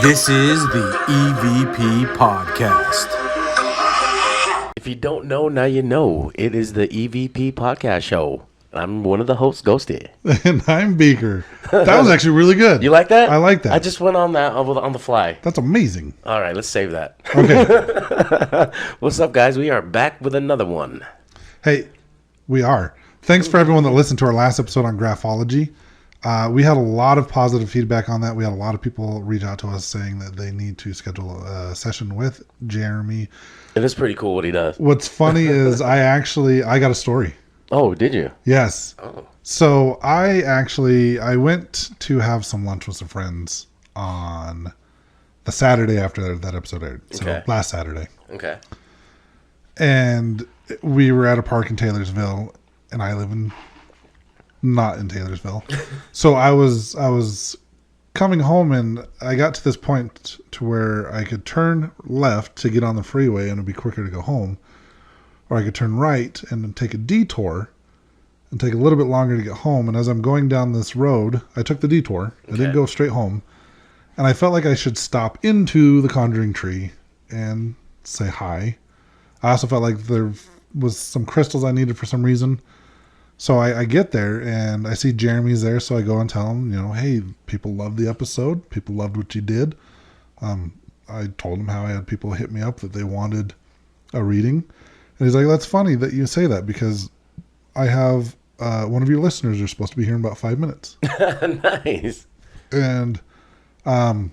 This is the EVP Podcast. If you don't know, now you know. It is the EVP Podcast Show. I'm one of the hosts, Ghosty. And I'm Beaker. That was actually really good. You like that? I like that. I just went on that on the fly. That's amazing. All right, let's save that. Okay. What's up, guys? We are back with another one. Hey, we are. Thanks for everyone that listened to our last episode on graphology. We had a lot of positive feedback on that. We had a lot of people reach out to us saying that they need to schedule a session with Jeremy. It is pretty cool what he does. What's funny is I got a story. Oh, did you? Yes. Oh. So I went to have some lunch with some friends on the Saturday after that episode aired. So Okay. last Saturday. Okay. And we were at a park in Taylorsville, and I live not in Taylorsville. So I was coming home, and I got to this point to where I could turn left to get on the freeway and it'd be quicker to go home, or I could turn right and then take a detour and take a little bit longer to get home. And as I'm going down this road, I took the detour. I didn't go straight home, and I felt like I should stop into the Conjuring Tree and say hi. I also felt like there was some crystals I needed for some reason. So I get there and I see Jeremy's there. So I go and tell him, hey, people loved the episode. People loved what you did. I told him how I had people hit me up that they wanted a reading. And he's like, that's funny that you say that, because I have one of your listeners are supposed to be here in about 5 minutes. Nice. And right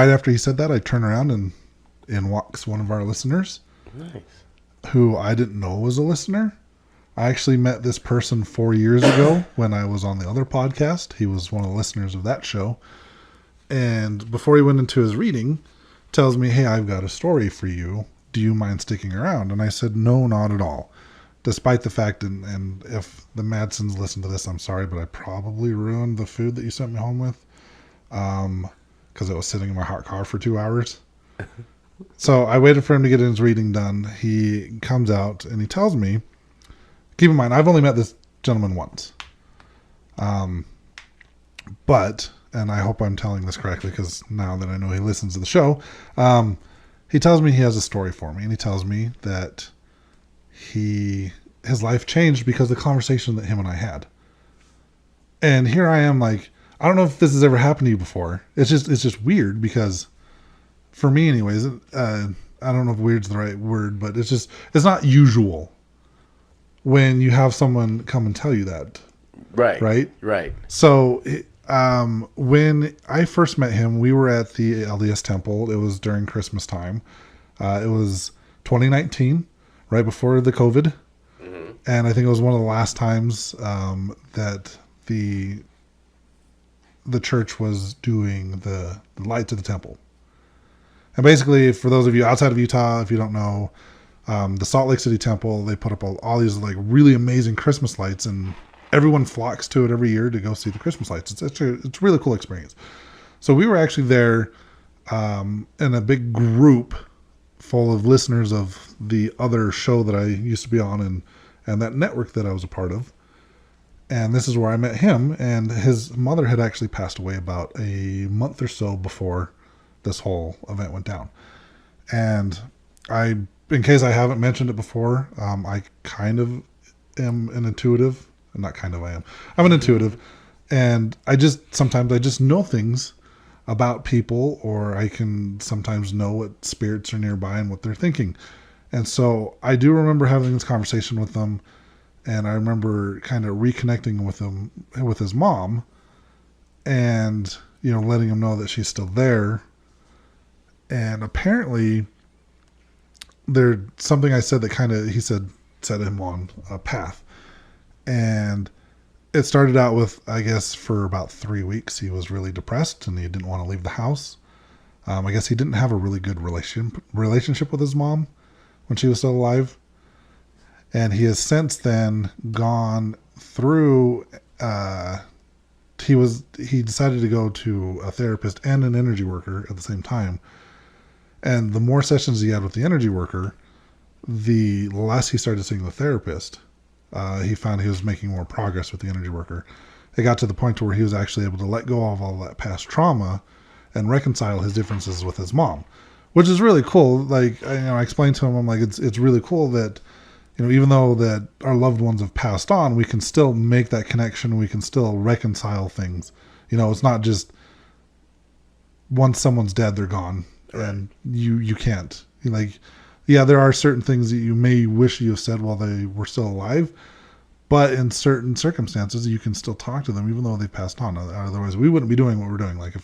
after he said that, I turn around and in walks one of our listeners. Nice. Who I didn't know was a listener. I actually met this person 4 years ago when I was on the other podcast. He was one of the listeners of that show. And before he went into his reading, tells me, hey, I've got a story for you. Do you mind sticking around? And I said, no, not at all. Despite the fact, and if the Madsons listen to this, I'm sorry, but I probably ruined the food that you sent me home with. Because it was sitting in my hot car for 2 hours. So I waited for him to get his reading done. He comes out and he tells me, keep in mind, I've only met this gentleman once. But, and I hope I'm telling this correctly, because now that I know he listens to the show, he tells me he has a story for me. And he tells me that his life changed because of the conversation that him and I had. And here I am like, I don't know if this has ever happened to you before. It's just weird, because for me anyways, I don't know if weird's the right word, but it's not usual when you have someone come and tell you that. Right. So when I first met him, we were at the LDS temple. It was during Christmas time. It was 2019, right before the COVID. Mm-hmm. And I think it was one of the last times that the church was doing the lights of the temple. And basically, for those of you outside of Utah, if you don't know, the Salt Lake City Temple, they put up all these like really amazing Christmas lights, and everyone flocks to it every year to go see the Christmas lights. It's a really cool experience. So we were actually there in a big group full of listeners of the other show that I used to be on and that network that I was a part of. And this is where I met him, and his mother had actually passed away about a month or so before this whole event went down. And in case I haven't mentioned it before, I kind of am an intuitive. Not kind of, I am. I'm an intuitive. And sometimes I just know things about people, or I can sometimes know what spirits are nearby and what they're thinking. And so I do remember having this conversation with them, and I remember kind of reconnecting with him, with his mom, and, letting him know that she's still there. And apparently there's something I said that kind of, he said, set him on a path. And it started out with, I guess, for about 3 weeks, he was really depressed and he didn't want to leave the house. I guess he didn't have a really good relationship with his mom when she was still alive. And he has since then gone through, he decided to go to a therapist and an energy worker at the same time. And the more sessions he had with the energy worker, the less he started seeing the therapist. He found he was making more progress with the energy worker. It got to the point where he was actually able to let go of all that past trauma and reconcile his differences with his mom, which is really cool. Like, I explained to him, I'm like, it's really cool that, even though that our loved ones have passed on, we can still make that connection. We can still reconcile things. It's not just once someone's dead, they're gone, and you can't. Like, yeah, there are certain things that you may wish you have said while they were still alive, but in certain circumstances, you can still talk to them even though they passed on. Otherwise, we wouldn't be doing what we're doing. Like,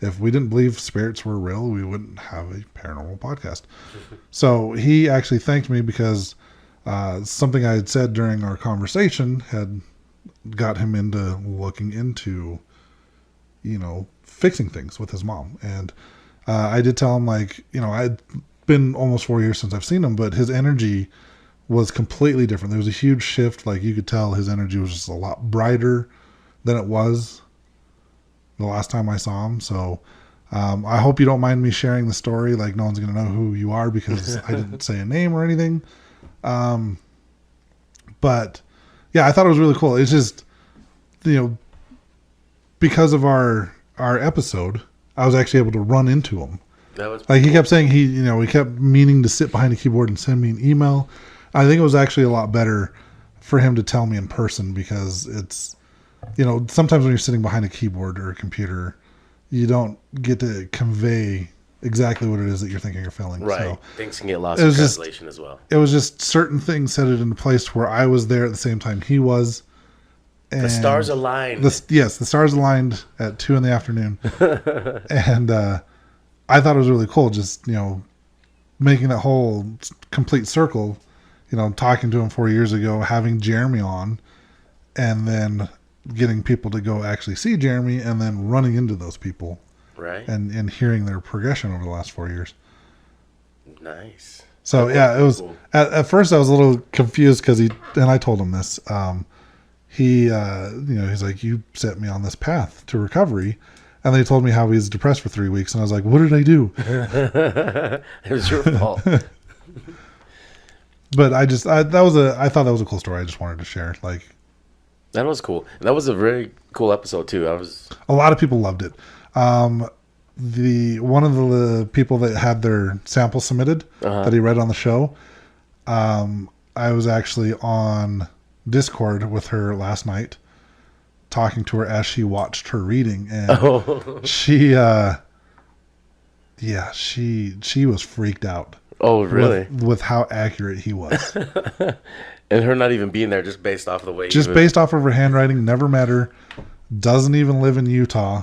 if we didn't believe spirits were real, we wouldn't have a paranormal podcast. So he actually thanked me because something I had said during our conversation had got him into looking into, fixing things with his mom. And I did tell him, like, I'd been almost 4 years since I've seen him, but his energy was completely different. There was a huge shift. Like, you could tell his energy was just a lot brighter than it was the last time I saw him. So I hope you don't mind me sharing the story. Like, no one's going to know who you are because I didn't say a name or anything. But yeah, I thought it was really cool. It's just, because of our episode, I was actually able to run into him. That was like, he kept saying he kept meaning to sit behind a keyboard and send me an email. I think it was actually a lot better for him to tell me in person, because it's, sometimes when you're sitting behind a keyboard or a computer, you don't get to convey exactly what it is that you're thinking or feeling. Right. So things can get lost in translation as well. It was just certain things set it into place where I was there at the same time he was. And the stars aligned. Yes, the stars aligned at 2 p.m. And I thought it was really cool, just, making that whole complete circle, talking to him 4 years ago, having Jeremy on, and then getting people to go actually see Jeremy, and then running into those people. Right. And hearing their progression over the last 4 years. Nice. So, yeah, it was, cool. At first I was a little confused because and I told him this, he's like, you set me on this path to recovery. And they told me how he was depressed for 3 weeks. And I was like, what did I do? It was your fault. But I thought that was a cool story. I just wanted to share. Like, that was cool. That was a very cool episode too. A lot of people loved it. One of the people that had their sample submitted that he read on the show, I was actually on Discord with her last night, talking to her as she watched her reading, and she was freaked out. Oh, really? With how accurate he was. And her not even being there, just based off of the way. Just based off of her handwriting, never met her, doesn't even live in Utah.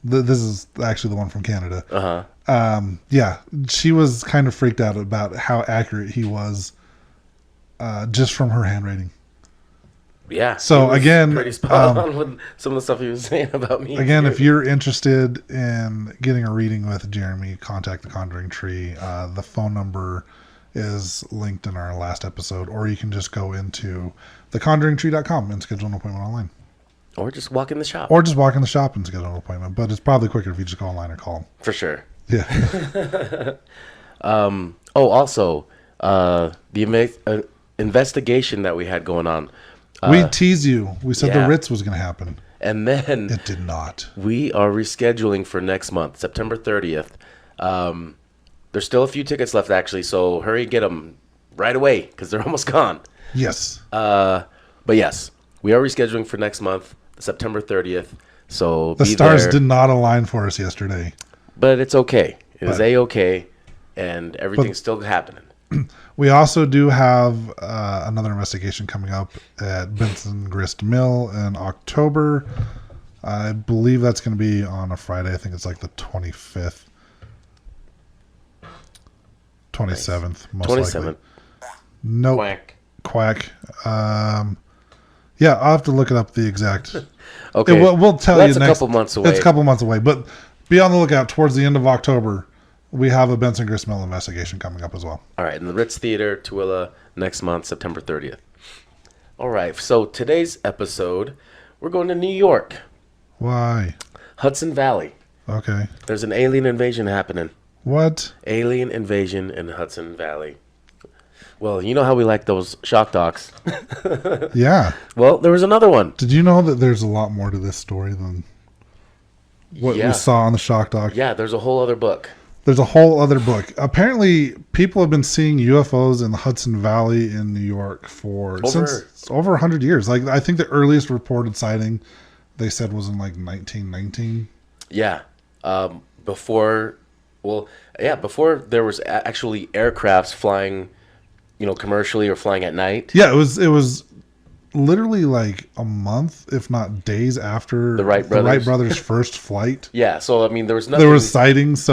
This is actually the one from Canada. Yeah, she was kind of freaked out about how accurate he was, just from her handwriting. Yeah. So again, pretty spot on with some of the stuff he was saying about me. Again, too. if you're interested in getting a reading with Jeremy, contact the Conjuring Tree. The phone number is linked in our last episode, or you can just go into theconjuringtree.com and schedule an appointment online. Or just walk in the shop. Or just walk in the shop and schedule an appointment. But it's probably quicker if you just go online or call them. For sure. Yeah. Also, the investigation that we had going on. We teased you. We said yeah. the Ritz was going to happen. And then it did not. We are rescheduling for next month, September 30th. There's still a few tickets left, actually, so hurry and get them right away because they're almost gone. Yes. But yes, we are rescheduling for next month, September 30th. So the stars did not align for us yesterday. But it's okay. It is A-okay, and everything's still happening. We also do have another investigation coming up at Benson Grist Mill in October. I believe that's going to be on a Friday. I think it's like the 25th. 27th, nice. Most 27th. Likely. Nope. Quack. Yeah, I'll have to look it up the exact. Okay. We'll tell you next. That's a couple months away. It's a couple months away, but be on the lookout towards the end of October. We have a Benson Grist Mill investigation coming up as well. All right, in the Ritz Theater, Tooele, next month, September 30th. All right, so today's episode, we're going to New York. Why? Hudson Valley. Okay. There's an alien invasion happening. What? Alien invasion in Hudson Valley. Well, you know how we like those shock docs. Yeah. Well, there was another one. Did you know that there's a lot more to this story than what we Yeah. saw on the shock doc. Yeah, there's a whole other book. There's a whole other book. Apparently, people have been seeing UFOs in the Hudson Valley in New York since over 100 years. Like, I think the earliest reported sighting they said was in like 1919. Yeah. Before there was actually aircrafts flying, commercially or flying at night. Yeah, it was literally like a month, if not days after The Wright brothers' first flight. Yeah, so I mean, there was nothing. There was sightings,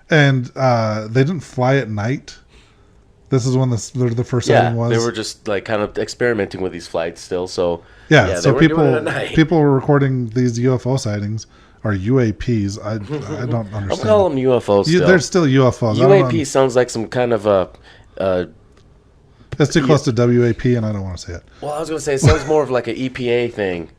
and they didn't fly at night. This is when the first sighting was. They were just like kind of experimenting with these flights still. So so they were doing it at night. people were recording these UFO sightings or UAPs. I don't understand. I'm calling them UFOs. They're still UFOs. UAP sounds like some kind of a. It's too close to WAP, and I don't want to say it. Well, I was going to say it sounds more of like an EPA thing.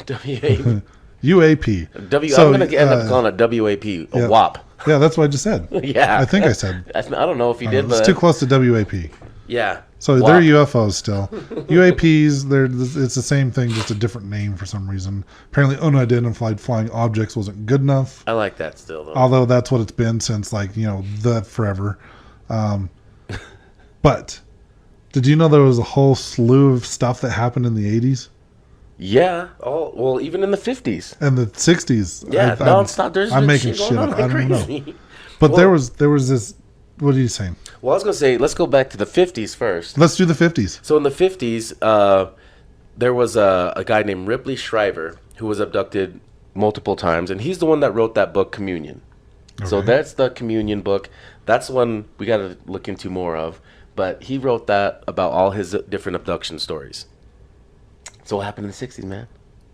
WAP. UAP. I'm going to end up calling it WAP. WAP. Yeah, that's what I just said. Yeah. I think I said. I don't know if you did, but it's too close to WAP. Yeah. So they're UFOs still. UAPs, it's the same thing, just a different name for some reason. Apparently, unidentified flying objects wasn't good enough. I like that still, though. Although that's what it's been since, forever. But did you know there was a whole slew of stuff that happened in the 80s? Yeah. Oh, well, even in the 50s. And the 60s. Yeah, nonstop. I'm making shit up. I don't know. But there was this. What are you saying? Well, I was going to say, let's go back to the 50s first. Let's do the 50s. So in the 50s, there was a guy named Ripley Shriver who was abducted multiple times, and he's the one that wrote that book, Communion. Okay. So that's the Communion book. That's the one we got to look into more of. But he wrote that about all his different abduction stories. So what happened in the 60s, man?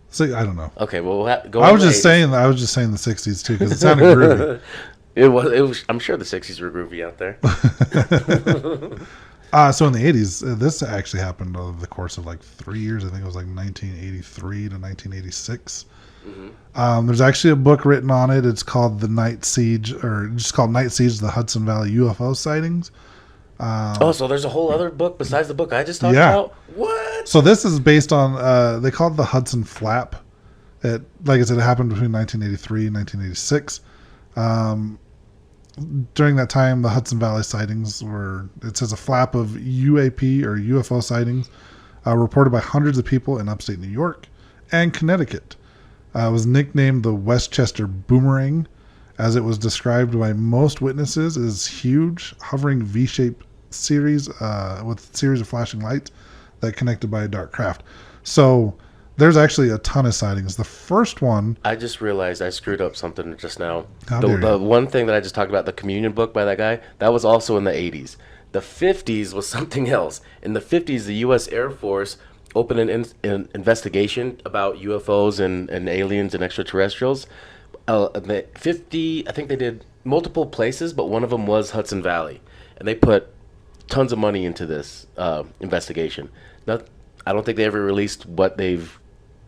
See, I don't know. Okay, well, go. I was just saying the 60s too, because it sounded groovy. It was. I'm sure the 60s were groovy out there. So in the 80s, this actually happened over the course of like 3 years. I think it was like 1983 to 1986. Mm-hmm. There's actually a book written on it. It's called The Night Siege, or just called Night Siege: The Hudson Valley UFO Sightings. So there's a whole other book besides the book I just talked about? What? So this is based on, they call it the Hudson Flap. Like I said, it happened between 1983 and 1986. During that time, the Hudson Valley sightings it says a flap of UAP or UFO sightings reported by hundreds of people in upstate New York and Connecticut. It was nicknamed the Westchester Boomerang, as it was described by most witnesses as huge, hovering V-shaped series with a series of flashing lights that connected by a dark craft. So there's actually a ton of sightings. The first one... I just realized I screwed up something just now. How dare you? The one thing that I just talked about, the Communion book by that guy, that was also in the 80s. The 50s was something else. In the 50s, the U.S. Air Force opened an investigation about UFOs and aliens and extraterrestrials. The 50, I think they did multiple places, but one of them was Hudson Valley. And they put tons of money into this investigation. Now, I don't think they ever released what they've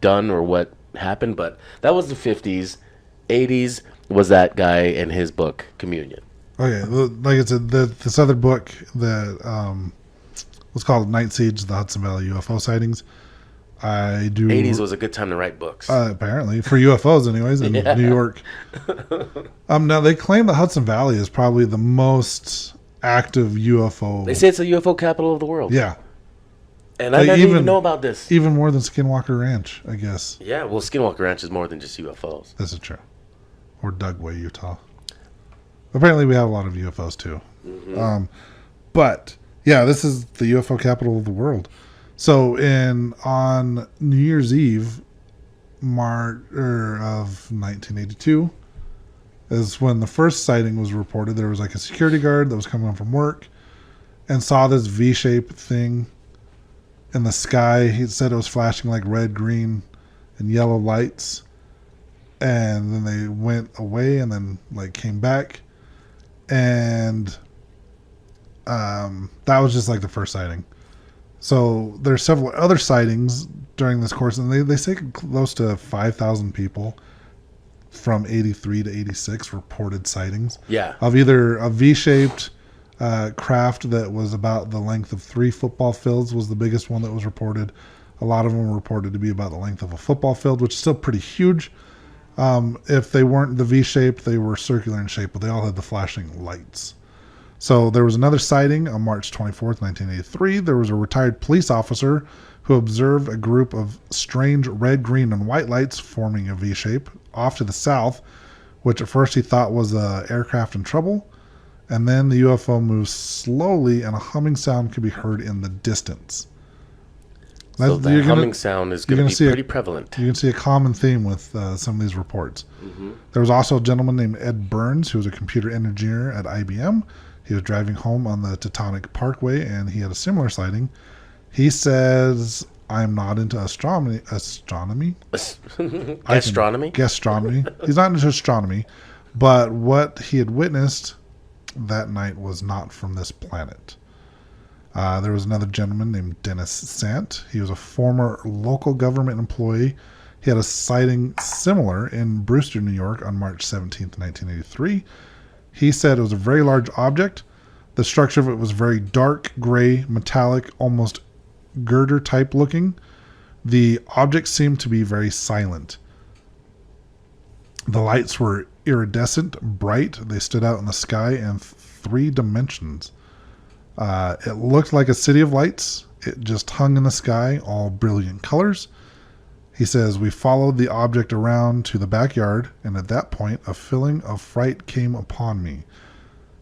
done or what happened, but that was the 50s. 80s was that guy and his book, Communion. Okay, like I said, this other book that was called Night Siege: The Hudson Valley UFO Sightings. 80s was a good time to write books. Apparently, for UFOs anyways, in New York. Now, they claim the Hudson Valley is probably the most active UFO. They say it's the UFO capital of the world. Yeah. And I didn't even know about this. Even more than Skinwalker Ranch, I guess. Yeah, well, Skinwalker Ranch is more than just UFOs. This is true. Or Dugway, Utah. Apparently, we have a lot of UFOs, too. Mm-hmm. But, yeah, this is the UFO capital of the world. So, on New Year's Eve, March of 1982, is when the first sighting was reported. There was like a security guard that was coming home from work and saw this V-shaped thing in the sky. He said it was flashing like red, green, and yellow lights. And then they went away and then like came back. And that was just like the first sighting. So there's several other sightings during this course, and they say close to 5,000 people from 83 to 86 reported sightings. Yeah. Of either a V-shaped craft that was about the length of 3 football fields was the biggest one that was reported. A lot of them were reported to be about the length of a football field, which is still pretty huge. If they weren't the V shape, they were circular in shape, but they all had the flashing lights. So there was another sighting on March 24th, 1983. There was a retired police officer who observed a group of strange red, green, and white lights forming a V shape off to the south, which at first he thought was an aircraft in trouble. And then the UFO moves slowly, and a humming sound could be heard in the distance. So that humming sound is going to be pretty prevalent. You can see a common theme with some of these reports. Mm-hmm. There was also a gentleman named Ed Burns, who was a computer engineer at IBM. He was driving home on the Teutonic Parkway, and he had a similar sighting. He says, "I'm not into astronomy. Gastronomy? Gastronomy. He's not into astronomy, but what he had witnessed that night was not from this planet." There was another gentleman named Dennis Sant. He was a former local government employee. He had a sighting similar in Brewster, New York on March 17th, 1983. He said it was a very large object. The structure of it was very dark, gray, metallic, almost girder type looking. The object seemed to be very silent. The lights were iridescent, bright. They stood out in the sky in 3 dimensions. It looked like a city of lights. It just hung in the sky, all brilliant colors. He says, "We followed the object around to the backyard, and at that point, a feeling of fright came upon me.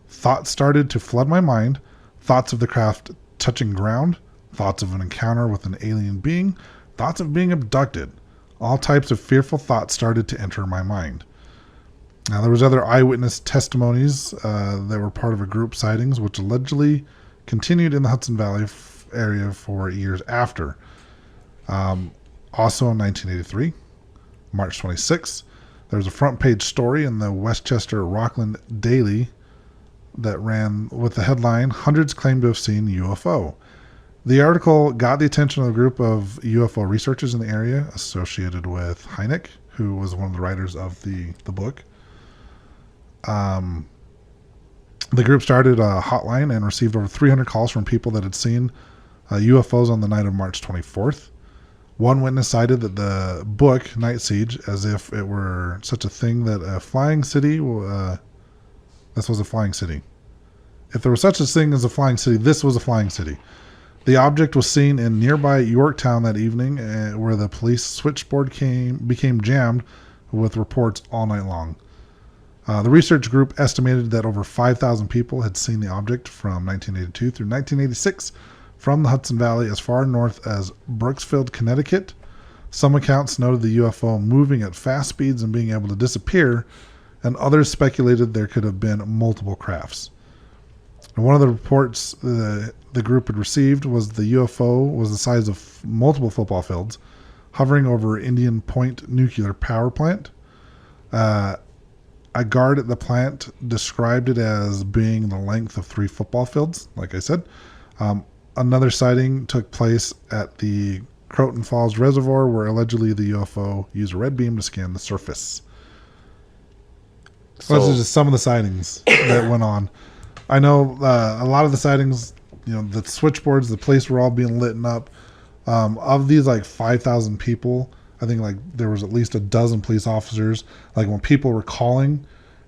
Thoughts started to flood my mind, thoughts of the craft touching ground, thoughts of an encounter with an alien being, thoughts of being abducted. All types of fearful thoughts started to enter my mind." Now, there was other eyewitness testimonies that were part of a group sightings, which allegedly continued in the Hudson Valley area for years after. Also in 1983, March 26th, there was a front page story in the Westchester Rockland Daily that ran with the headline, "Hundreds Claim to Have Seen UFO." The article got the attention of a group of UFO researchers in the area associated with Hynek, who was one of the writers of the book. The group started a hotline and received over 300 calls from people that had seen UFOs on the night of March 24th. One witness cited that the book, Night Siege, as if it were such a thing that a flying city, this was a flying city. If there was such a thing as a flying city, this was a flying city. The object was seen in nearby Yorktown that evening, where the police switchboard became jammed with reports all night long. The research group estimated that over 5,000 people had seen the object from 1982 through 1986 from the Hudson Valley as far north as Brooksfield, Connecticut. Some accounts noted the UFO moving at fast speeds and being able to disappear, and others speculated there could have been multiple crafts. And one of the reports the group had received was the UFO was the size of multiple football fields, hovering over Indian Point nuclear power plant. A guard at the plant described it as being the length of 3 football fields, like I said. Another sighting took place at the Croton Falls Reservoir, where allegedly the UFO used a red beam to scan the surface. So those are just some of the sightings that went on. I know a lot of the sightings, the switchboards, the place were all being lit up. Of these 5,000 people, I think there was at least a dozen police officers. When people were calling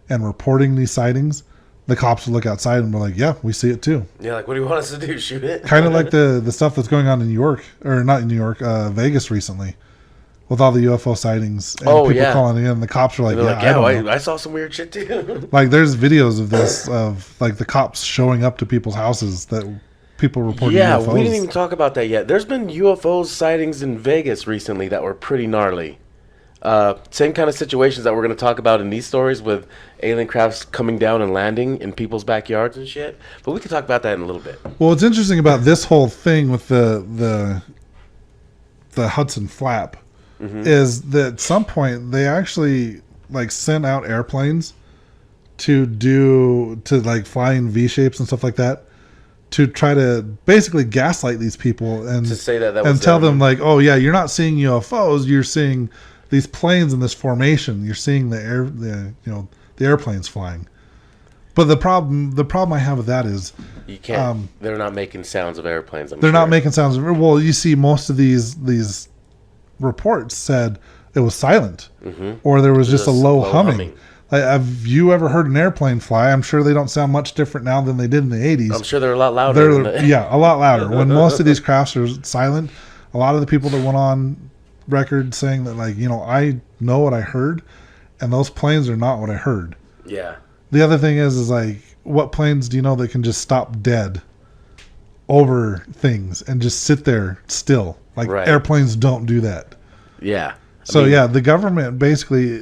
and reporting these sightings, the cops would look outside and be like, "Yeah, we see it too." Yeah, what do you want us to do? Shoot it? Kind of like the stuff that's going on in New York, or not in New York, Vegas recently, with all the UFO sightings and people calling in. The cops are like, I saw some weird shit too. There's videos of this, of the cops showing up to people's houses that people reporting UFOs. Yeah, we didn't even talk about that yet. There's been UFO sightings in Vegas recently that were pretty gnarly. Same kind of situations that we're going to talk about in these stories, with alien crafts coming down and landing in people's backyards and shit. But we can talk about that in a little bit. Well, what's interesting about this whole thing with the Hudson Flap is that at some point they actually sent out airplanes to fly in V shapes and stuff like that, to try to basically gaslight these people and to say that and tell them oh yeah, you're not seeing UFOs, you're seeing these planes in this formation. You're seeing the airplanes flying. But the problem I have with that is you can't. They're not making sounds of airplanes. They're not making sounds. Well, you see, most of these reports said it was silent, or there was just a low humming. Like, have you ever heard an airplane fly? I'm sure they don't sound much different now than they did in the 80s. I'm sure they're a lot louder. Yeah, a lot louder. When most of these crafts are silent, a lot of the people that went on record saying that, like, I know what I heard, and those planes are not what I heard. Yeah. The other thing is like, what planes do you know that can just stop dead over things and just sit there still? Like, airplanes don't do that. Yeah. So, the government basically,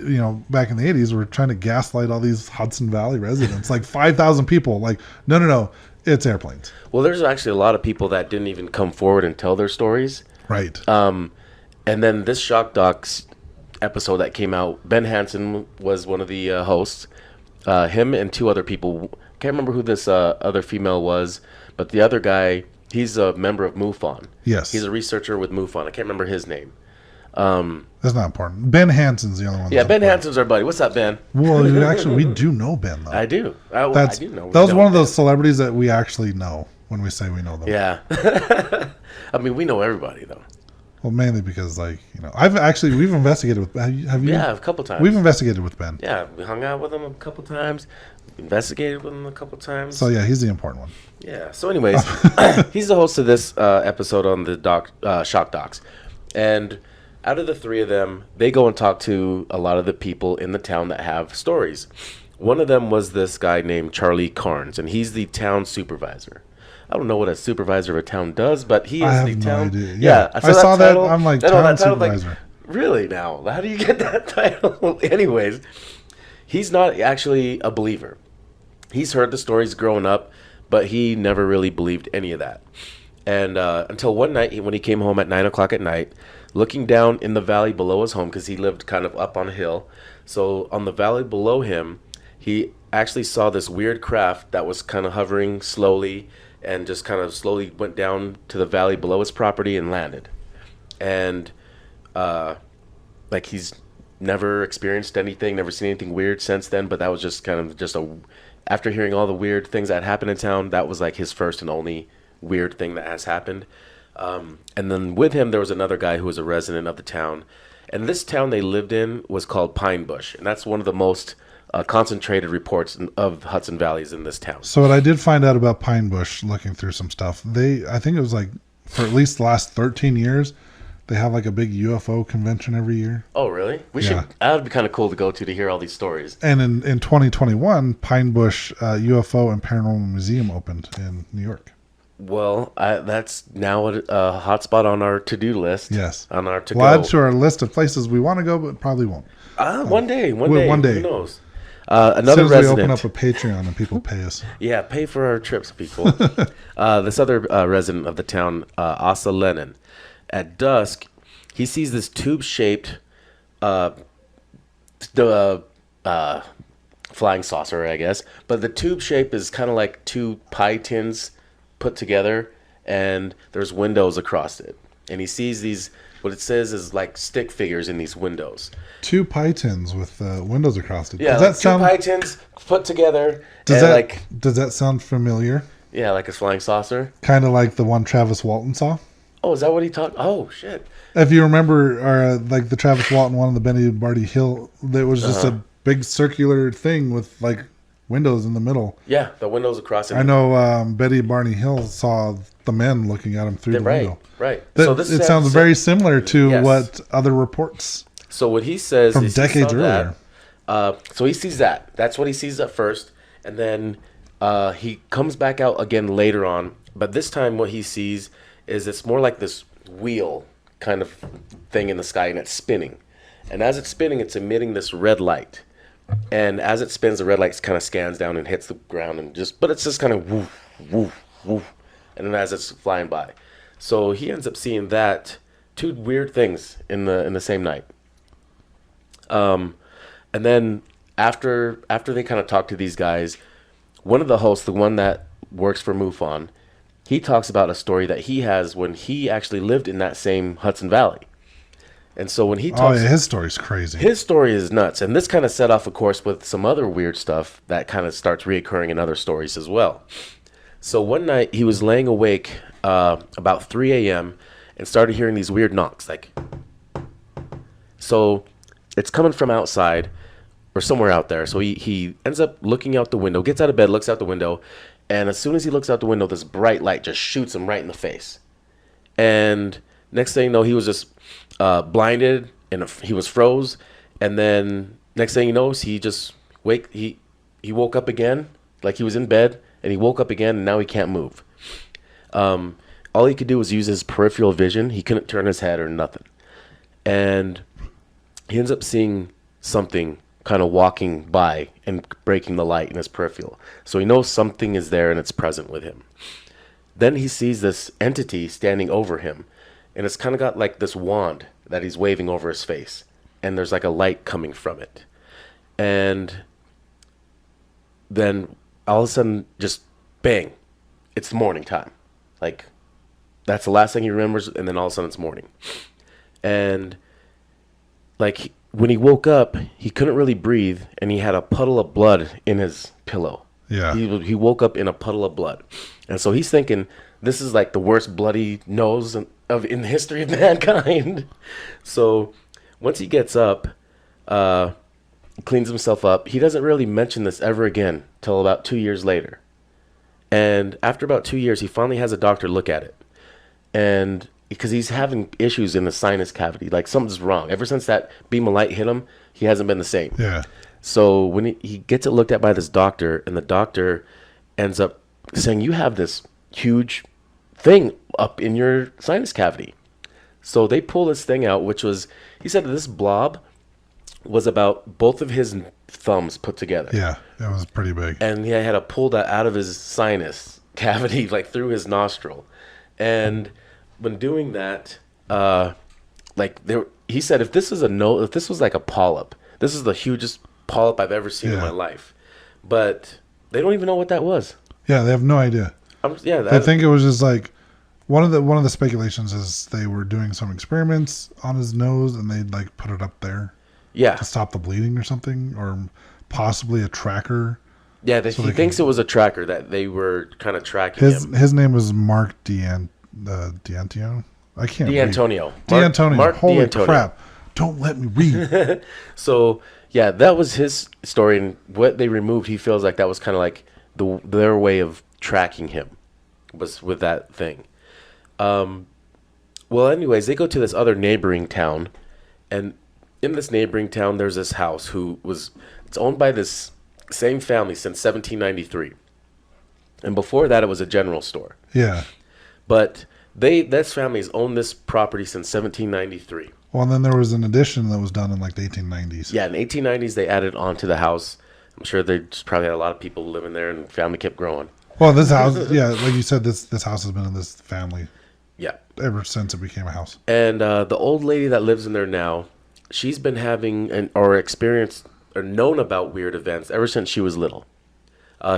back in the 80s, were trying to gaslight all these Hudson Valley residents. Like, 5,000 people. Like, no, it's airplanes. Well, there's actually a lot of people that didn't even come forward and tell their stories. Right. And then this Shock Docs episode that came out, Ben Hansen was one of the hosts. Him and two other people. Can't remember who this other female was, but the other guy, he's a member of MUFON. Yes. He's a researcher with MUFON. I can't remember his name. That's not important. Ben Hansen's the only one. Yeah, Ben Hansen's our buddy. What's up, Ben? Well, actually, we do know Ben, though. I do. I do know. That was one of those celebrities that we actually know when we say we know them. Yeah. I mean, we know everybody, though. Well, mainly because, we've investigated with Ben. Have you? Yeah, a couple times. We've investigated with Ben. Yeah, we hung out with him a couple times. Investigated with him a couple times. So, yeah, he's the important one. Yeah. So, anyways, he's the host of this episode on the Shock Docs. And out of the three of them, they go and talk to a lot of the people in the town that have stories. One of them was this guy named Charlie Carnes, and he's the town supervisor. I don't know what a supervisor of a town does, but he is the town. No idea. Yeah, I saw that. I'm like, town supervisor. Like, really now? How do you get that title? Anyways, he's not actually a believer. He's heard the stories growing up, but he never really believed any of that. And until one night, when he came home at 9 o'clock at night, looking down in the valley below his home, because he lived kind of up on a hill. So on the valley below him, he actually saw this weird craft that was kind of hovering slowly and just kind of slowly went down to the valley below his property and landed. And he's never experienced anything, never seen anything weird since then, but that was just kind of after hearing all the weird things that happened in town, that was like his first and only weird thing that has happened. And then with him, there was another guy who was a resident of the town. And this town they lived in was called Pine Bush. And that's one of the most concentrated reports of Hudson Valley is in this town. So what I did find out about Pine Bush, looking through some stuff, I think it was like, for at least the last 13 years, they have like a big UFO convention every year. Oh, really? That would be kind of cool to go to hear all these stories. And in 2021, Pine Bush UFO and Paranormal Museum opened in New York. Well, that's now a hotspot on our to-do list. Yes. On our to-go. We'll add to our list of places we want to go, but probably won't. One day. One day. Who knows? Another as soon as we open up a Patreon and people pay us. Yeah, pay for our trips, people. This other resident of the town, Asa Lennon, at dusk, he sees this tube-shaped flying saucer, I guess. But the tube shape is kind of like two pie tins put together, and there's windows across it. And he sees these, what it says is like stick figures in these windows. Two pie tins with windows across it. Yeah, does like that sound, two pie tins put together. Does that sound familiar? Yeah, like a flying saucer. Kind of like the one Travis Walton saw. Oh, is that what he talked? Oh, shit. If you remember, like the Travis Walton one on the Benny Barty Hill, that was just a big circular thing with like windows in the middle. Yeah, the windows across it. I know Betty Barney Hill saw the men looking at him through the window. Right. So it sounds very similar to what other reports. So what he says from decades earlier. So he sees that. That's what he sees at first, and then he comes back out again later on. But this time, what he sees is it's more like this wheel kind of thing in the sky, and it's spinning. And as it's spinning, it's emitting this red light. And as it spins, the red light kind of scans down and hits the ground, but it's just kind of woof, woof, woof. And then as it's flying by. So he ends up seeing that, two weird things in the same night. And then after they kind of talk to these guys, one of the hosts, the one that works for MUFON, he talks about a story that he has when he actually lived in that same Hudson Valley. And so when he talks... Oh, yeah, his story's crazy. His story is nuts. And this kind of set off, of course, with some other weird stuff that kind of starts reoccurring in other stories as well. So one night, he was laying awake about 3 a.m. and started hearing these weird knocks, like... So it's coming from outside or somewhere out there. So he ends up looking out the window, gets out of bed, looks out the window, and as soon as he looks out the window, this bright light just shoots him right in the face. And next thing you know, he was just blinded and he was froze. And then next thing he knows, he woke up again, like he was in bed, and he woke up again, and now he can't move. All he could do was use his peripheral vision. He couldn't turn his head or nothing. And he ends up seeing something kind of walking by and breaking the light in his peripheral. So he knows something is there and it's present with him. Then he sees this entity standing over him, and it's kind of got like this wand that he's waving over his face, and there's like a light coming from it. And then all of a sudden, just bang, it's morning time. Like, that's the last thing he remembers, and then all of a sudden it's morning. And like when he woke up, he couldn't really breathe, and he had a puddle of blood in his pillow. Yeah. He woke up in a puddle of blood. And so he's thinking, this is like the worst bloody nose in the history of mankind. So once he gets up, cleans himself up, he doesn't really mention this ever again till about 2 years later. And after about 2 years, he finally has a doctor look at it. And because he's having issues in the sinus cavity, like something's wrong. Ever since that beam of light hit him, he hasn't been the same. Yeah. So when he gets it looked at by this doctor, and the doctor ends up saying, you have this huge thing up in your sinus cavity. So they pull this thing out, which was, he said this blob was about both of his thumbs put together. Yeah, that was pretty big. And he had to pull that out of his sinus cavity, like through his nostril. And when doing that, he said, if this was like a polyp, this is the hugest polyp I've ever seen in my life. But they don't even know what that was. Yeah, they have no idea. They think it was just like one of the speculations is they were doing some experiments on his nose and they'd like put it up there. Yeah. To stop the bleeding or something, or possibly a tracker. Yeah, he thinks it was a tracker that they were kind of tracking him. His name was Mark D'Antonio. I can't D'Antonio. D'Antonio. Mark Holy D'Antonio. crap. Don't let me read. So, yeah, that was his story. And what they removed, he feels like that was kind of like their way of tracking him, was with that thing. Well, anyways, they go to this other neighboring town. And in this neighboring town, there's this house it's owned by this same family since 1793. And before that, it was a general store. Yeah. But this family's owned this property since 1793. Well, and then there was an addition that was done in like the 1890s. Yeah, in the 1890s, they added on to the house. I'm sure they just probably had a lot of people living there, and the family kept growing. Well, this house, yeah, like you said, this house has been in this family. Yeah. Ever since it became a house. And the old lady that lives in there now, she's been having experienced or known about weird events ever since she was little.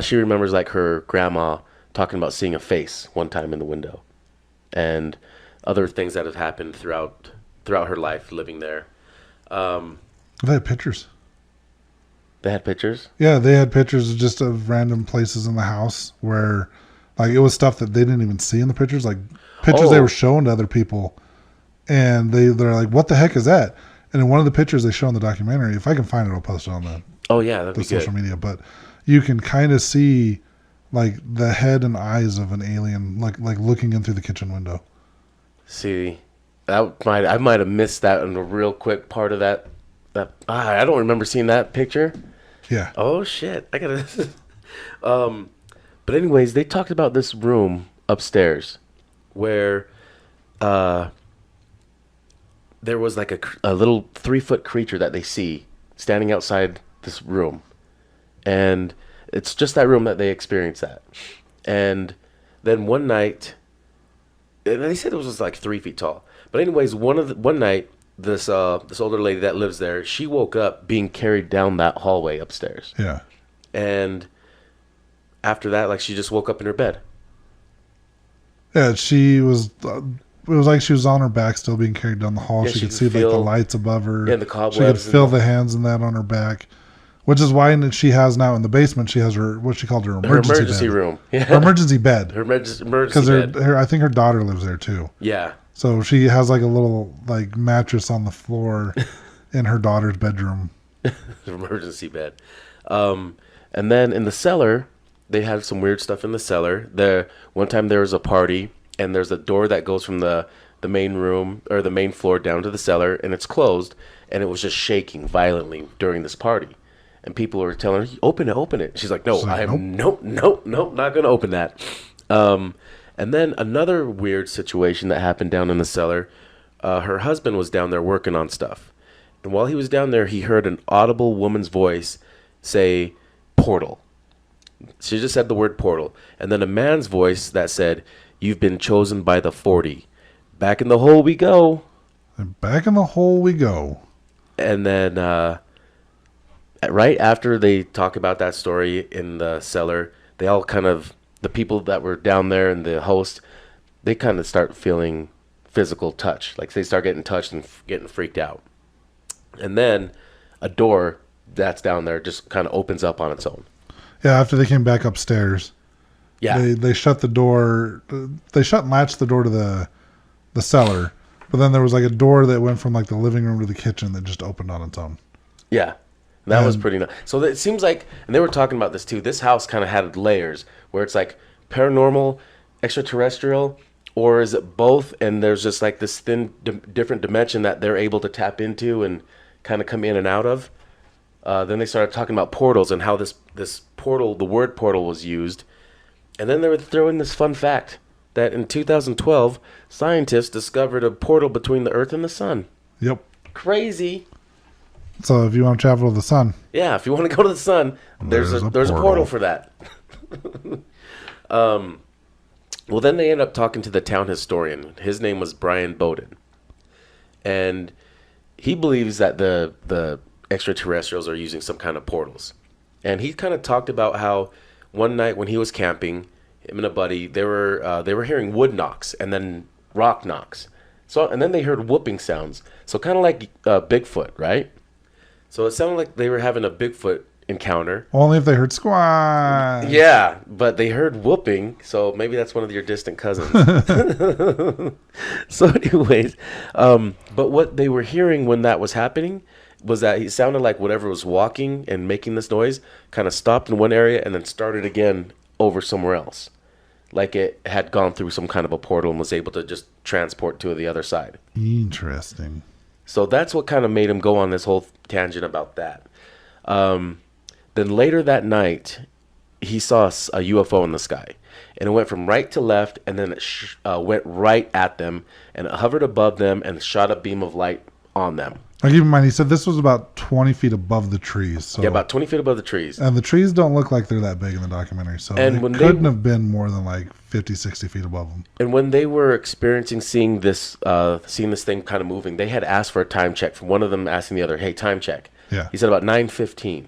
She remembers like her grandma talking about seeing a face one time in the window, and other things that have happened throughout her life living there. They had pictures. They had pictures? Yeah, they had pictures just of random places in the house where, like, it was stuff that they didn't even see in the pictures, like pictures they were showing to other people, and they're like, "What the heck is that?" And in one of the pictures they show in the documentary, if I can find it, I'll post it on the social media. But you can kind of see like the head and eyes of an alien, like looking in through the kitchen window. See, I might have missed that in a real quick part of that. I don't remember seeing that picture. Yeah. Oh shit! I gotta. But anyways, they talked about this room upstairs, where, there was like a little 3-foot creature that they see standing outside this room, and it's just that room that they experienced that. And then one night, and they said it was just like 3 feet tall. But anyways, one night, this older lady that lives there, she woke up being carried down that hallway upstairs. Yeah. And after that, like, she just woke up in her bed. Yeah, she was. It was like she was on her back, still being carried down the hall. Yeah, she could see like the lights above her. Yeah, the cobwebs. She could feel the hands and that on her back, which is why she has now in the basement. She has what she called her emergency bed. Room. Yeah. Her emergency bed. Her emergency bed. Because I think her daughter lives there too. Yeah. So she has like a little like mattress on the floor in her daughter's bedroom. Emergency bed. And then in the cellar, they had some weird stuff in the cellar. One time there was a party, and there's a door that goes from the main room or the main floor down to the cellar, and it's closed, and it was just shaking violently during this party. And people were telling her, open it. She's like, no, nope, not going to open that. And then another weird situation that happened down in the cellar, her husband was down there working on stuff. And while he was down there, he heard an audible woman's voice say, portal. She just said the word portal. And then a man's voice that said, you've been chosen by the 40. Back in the hole we go. And back in the hole we go. And then right after they talk about that story in the cellar, they all kind of, the people that were down there and the host, they kind of start feeling physical touch. Like they start getting touched and getting freaked out. And then a door that's down there just kind of opens up on its own. Yeah, after they came back upstairs. Yeah. They shut the door. They shut and latched the door to the cellar. But then there was like a door that went from like the living room to the kitchen that just opened on its own. Yeah. That was pretty nice. So it seems like, and they were talking about this too, this house kind of had layers where it's like paranormal, extraterrestrial, or is it both? And there's just like this thin, different dimension that they're able to tap into and kind of come in and out of. Then they started talking about portals and how this portal, the word portal, was used. And then they would throw in this fun fact that in 2012, scientists discovered a portal between the Earth and the Sun. Yep. Crazy. So if you want to travel to the sun. Yeah, if you want to go to the sun, there's a portal for that. Well, then they end up talking to the town historian. His name was Brian Bowden. And he believes that the extraterrestrials are using some kind of portals. And he kind of talked about how one night when he was camping, him and a buddy, they were hearing wood knocks and then rock knocks. So and then they heard whooping sounds. So kind of like Bigfoot, right? So it sounded like they were having a Bigfoot encounter. Only if they heard squash. Yeah, but they heard whooping, so maybe that's one of your distant cousins. So anyways, but what they were hearing when that was happening was that it sounded like whatever was walking and making this noise kind of stopped in one area and then started again over somewhere else. Like it had gone through some kind of a portal and was able to just transport to the other side. Interesting. So that's what kind of made him go on this whole tangent about that. Then later that night, he saw a UFO in the sky. And it went from right to left, and then it went right at them, and it hovered above them and shot a beam of light on them. Now keep in mind, he said this was about 20 feet above the trees. So, yeah, about 20 feet above the trees. And the trees don't look like they're that big in the documentary. So it couldn't have been more than like 50, 60 feet above them. And when they were experiencing seeing this thing kind of moving, they had asked for a time check from one of them asking the other, hey, time check. Yeah. He said about 9:15.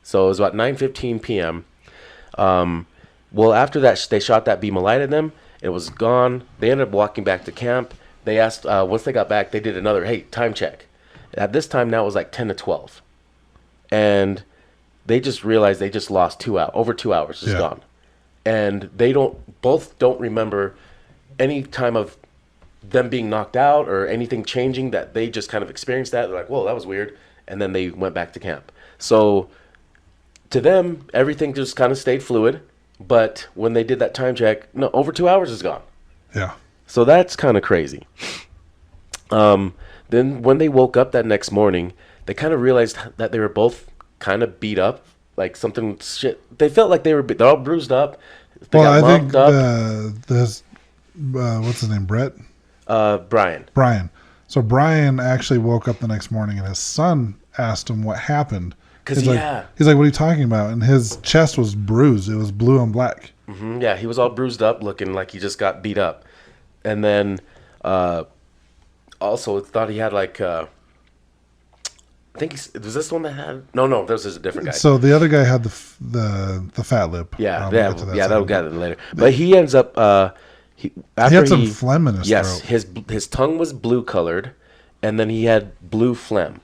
So it was about 9:15 p.m. Well, after that, they shot that beam of light at them. It was gone. They ended up walking back to camp. They asked, once they got back, they did another, hey, time check. At this time now it was like 10 to 12. And they just realized they just lost over 2 hours. Just gone. And they both don't remember any time of them being knocked out or anything changing, that they just kind of experienced that. They're like, whoa, that was weird. And then they went back to camp. So to them, everything just kind of stayed fluid. But when they did that time check, no, over 2 hours is gone. Yeah. So that's kind of crazy. Then when they woke up that next morning, they kind of realized that they were both kind of beat up, like something shit. They felt like they're all bruised up. They got I think what's his name, Brett? Brian. Brian. So Brian actually woke up the next morning, and his son asked him what happened. He's like, what are you talking about? And his chest was bruised. It was blue and black. Mm-hmm, yeah, he was all bruised up, looking like he just got beat up. And then also thought he had like I think was this the one that had no this is a different guy. So the other guy had the fat lip. That'll get it later. But he ends up he had some phlegm in his throat. His tongue was blue colored, and then he had blue phlegm,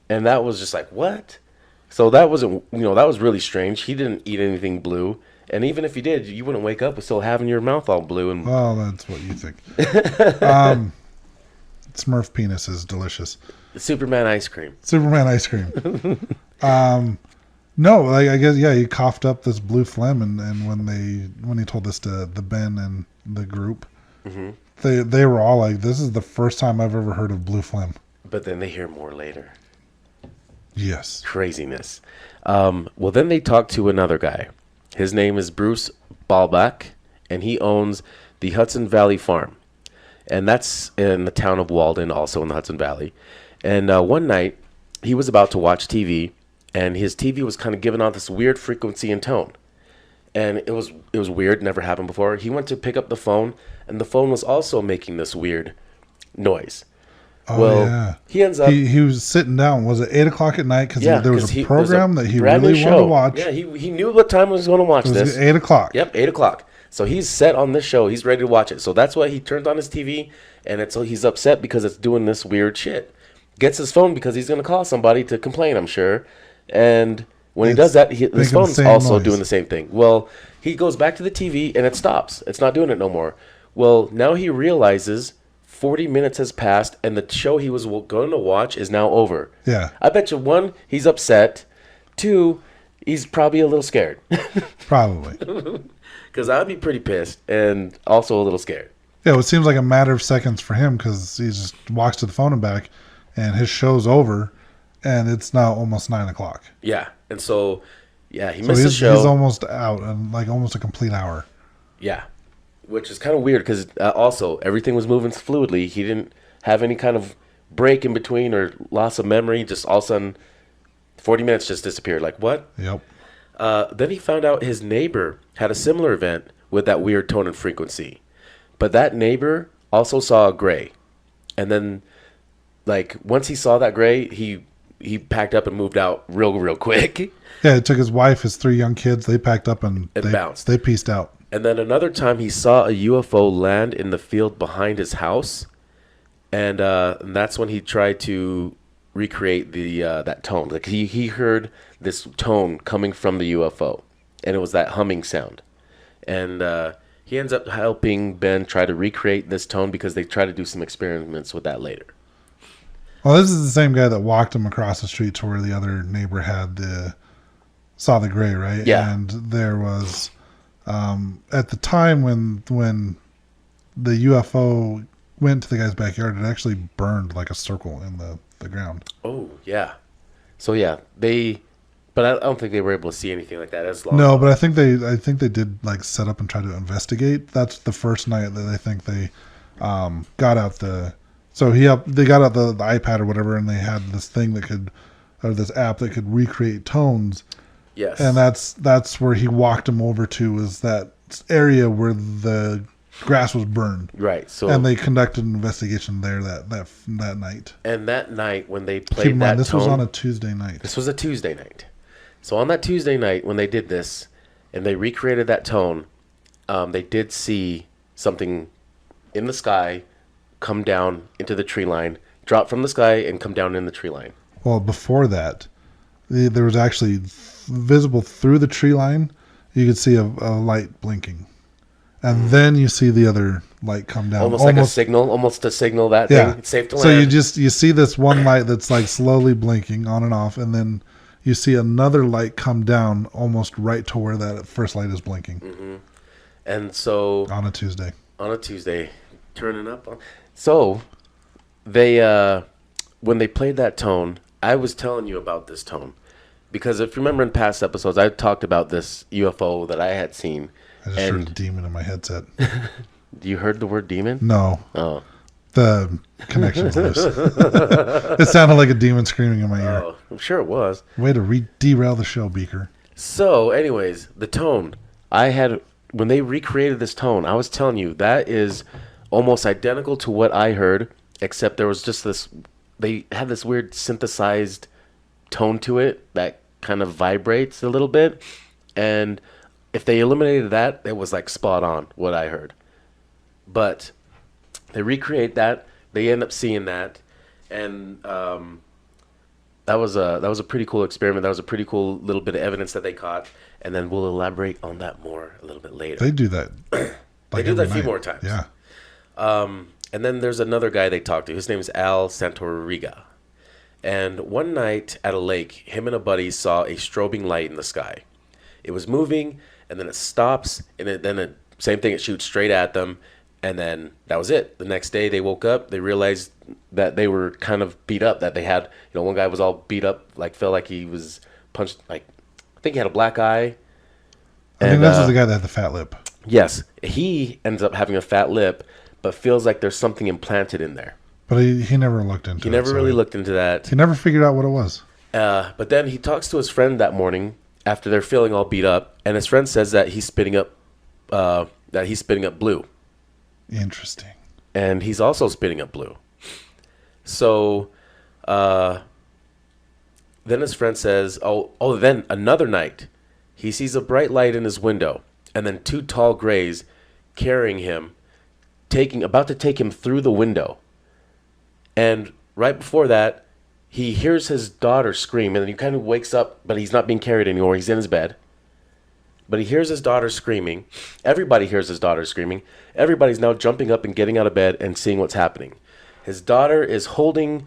and that was just like, what? So that wasn't, that was really strange. He didn't eat anything blue. And even if you did, you wouldn't wake up with still having your mouth all blue. And well, that's what you think. Smurf penis is delicious. Superman ice cream. Superman ice cream. No, like, I guess, yeah, he coughed up this blue phlegm, and when he told this to the Ben and the group, they were all like, "This is the first time I've ever heard of blue phlegm." But then they hear more later. Yes. Craziness. Well, then they talked to another guy. His name is Bruce Balbach, and he owns the Hudson Valley Farm. And that's in the town of Walden, also in the Hudson Valley. And one night, he was about to watch TV, and his TV was kind of giving off this weird frequency and tone. And it was weird, never happened before. He went to pick up the phone, and the phone was also making this weird noise. Oh, well, yeah. he ends up... He was sitting down. Was it 8 o'clock at night? Because there was a program that he brand really new wanted to watch. Yeah, he knew what time he was going to watch this. It was 8 o'clock. Yep, 8 o'clock. So he's set on this show. He's ready to watch it. So that's why he turned on his TV, and he's upset because it's doing this weird shit. Gets his phone because he's going to call somebody to complain, I'm sure. And when he does that, his phone's also doing the same thing. Well, he goes back to the TV, and it stops. It's not doing it no more. Well, now he realizes 40 minutes has passed, and the show he was going to watch is now over. Yeah. I bet you, 1, he's upset. 2, he's probably a little scared. Probably. Because I'd be pretty pissed and also a little scared. Yeah, it seems like a matter of seconds for him because he just walks to the phone and back, and his show's over, and it's now almost 9 o'clock. Yeah, and so, yeah, he missed the show. He's almost out in like almost a complete hour. Yeah, which is kind of weird because also everything was moving fluidly. He didn't have any kind of break in between or loss of memory. Just all of a sudden, 40 minutes just disappeared. Like, what? Yep. Then he found out his neighbor had a similar event with that weird tone and frequency. But that neighbor also saw a gray. And then, once he saw that gray, he packed up and moved out real quick. Yeah, it took his wife, his 3 young kids. They packed up and they bounced. They pieced out. And then another time he saw a UFO land in the field behind his house. And that's when he tried to recreate that tone. Like he heard this tone coming from the UFO, and it was that humming sound. And he ends up helping Ben try to recreate this tone because they try to do some experiments with that later. Well, this is the same guy that walked him across the street to where the other neighbor saw the gray, right? Yeah. And there was at the time when the UFO went to the guy's backyard, it actually burned like a circle in the ground. Oh, yeah. So, yeah, but I don't think they were able to see anything like that as long. No, but I think they did like set up and try to investigate. That's the first night that I think they got out they got out the iPad or whatever, and they had this thing this app that could recreate tones. Yes. And that's where he walked him over to, was that area where the grass was burned. Right. So, and they conducted an investigation there that night. And that night when they played Keep in mind, that this tone, was on a Tuesday night. This was a Tuesday night. So on that Tuesday night when they did this and they recreated that tone, they did see something in the sky come down into the tree line, drop from the sky and come down in the tree line. Well, before that, there was actually visible through the tree line, you could see a light blinking. And then you see the other light come down. Almost like a signal, almost to signal that thing. It's safe to land. So you see this one light that's like slowly blinking on and off, and then you see another light come down almost right to where that first light is blinking. Mm-hmm. And so... On a Tuesday, turning up. So, they, when they played that tone, I was telling you about this tone. Because if you remember in past episodes, I talked about this UFO that I had seen. I just heard a demon in my headset. You heard the word demon? No. Oh. The connection's loose. It sounded like a demon screaming in my ear. Oh, I'm sure it was. Way to derail the show, Beaker. So, anyways, the tone. When they recreated this tone, I was telling you, that is almost identical to what I heard, except there was just they had this weird synthesized tone to it that kind of vibrates a little bit. And if they eliminated that, it was like spot on what I heard. But they recreate that, they end up seeing that, and that was a pretty cool experiment. That was a pretty cool little bit of evidence that they caught, and then we'll elaborate on that more a little bit later. They do that. They do that a few more times. Yeah. And then there's another guy they talked to. His name is Al Santoriga. And one night at a lake, him and a buddy saw a strobing light in the sky. It was moving, and then it stops, and same thing, it shoots straight at them, and then that was it. The next day they woke up, they realized that they were kind of beat up, that they had, one guy was all beat up, like felt like he was punched, like, I think he had a black eye. I think this is the guy that had the fat lip. Yes, he ends up having a fat lip, but feels like there's something implanted in there. But he never looked into it. He never really looked into that. He never figured out what it was. But then he talks to his friend that morning after they're feeling all beat up, and his friend says that he's spitting up blue. Interesting. And he's also spitting up blue. So then his friend says, then another night, he sees a bright light in his window, and then 2 tall grays carrying him, about to take him through the window. And right before that, he hears his daughter scream, and then he kind of wakes up, but he's not being carried anymore. He's in his bed. But he hears his daughter screaming. Everybody hears his daughter screaming. Everybody's now jumping up and getting out of bed and seeing what's happening. His daughter is holding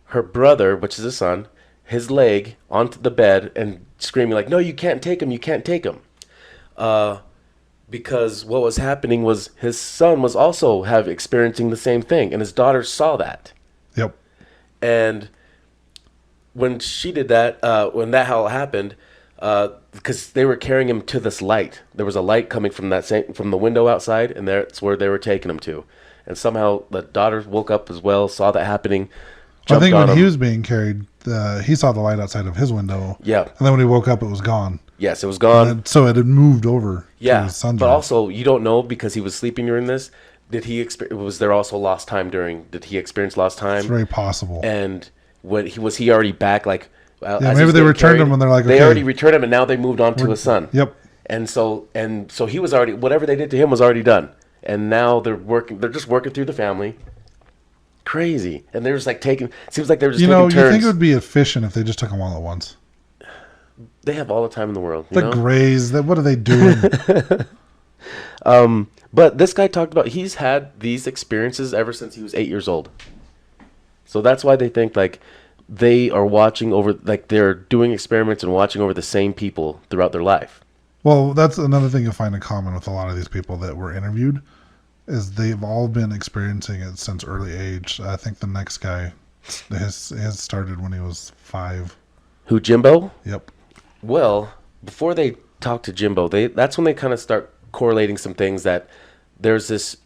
her brother, which is his son, his leg onto the bed and screaming like, "No, you can't take him. You can't take him." Because what was happening was his son was also experiencing the same thing, and his daughter saw that. Yep. And when she did that, when that all happened, because they were carrying him to this light, there was a light coming from from the window outside, and that's where they were taking him to. And somehow the daughter woke up as well, saw that happening. I think when he was being carried, he saw the light outside of his window. Yeah. And then when he woke up, it was gone. Yes, it was gone. So it had moved over. Yeah. To his son's But room. also, you don't know because he was sleeping during this. Was there also lost time did he experience lost time? It's very possible. And was he already back? Like, maybe they returned him and they're like, they okay, already returned him and now they moved on to his son. Yep. And so he was already, whatever they did to him was already done. And now they're just working through the family. Crazy. And they're just like seems like they're just taking turns. You think it would be efficient if they just took them all at once? They have all the time in the world. The Greys, what are they doing? But this guy talked about he's had these experiences ever since he was 8 years old. So that's why they think like they are watching over, like they're doing experiments and watching over the same people throughout their life. Well, that's another thing you'll find in common with a lot of these people that were interviewed is they've all been experiencing it since early age. I think the next guy has started when he was 5. Who, Jimbo? Yep. Well, before they talk to Jimbo, that's when they kind of start correlating some things that there's this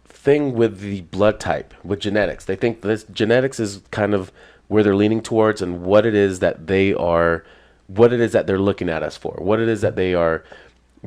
thing with the blood type, with genetics. They think this genetics is kind of where they're leaning towards and what it is that they're looking at us for, what it is that they are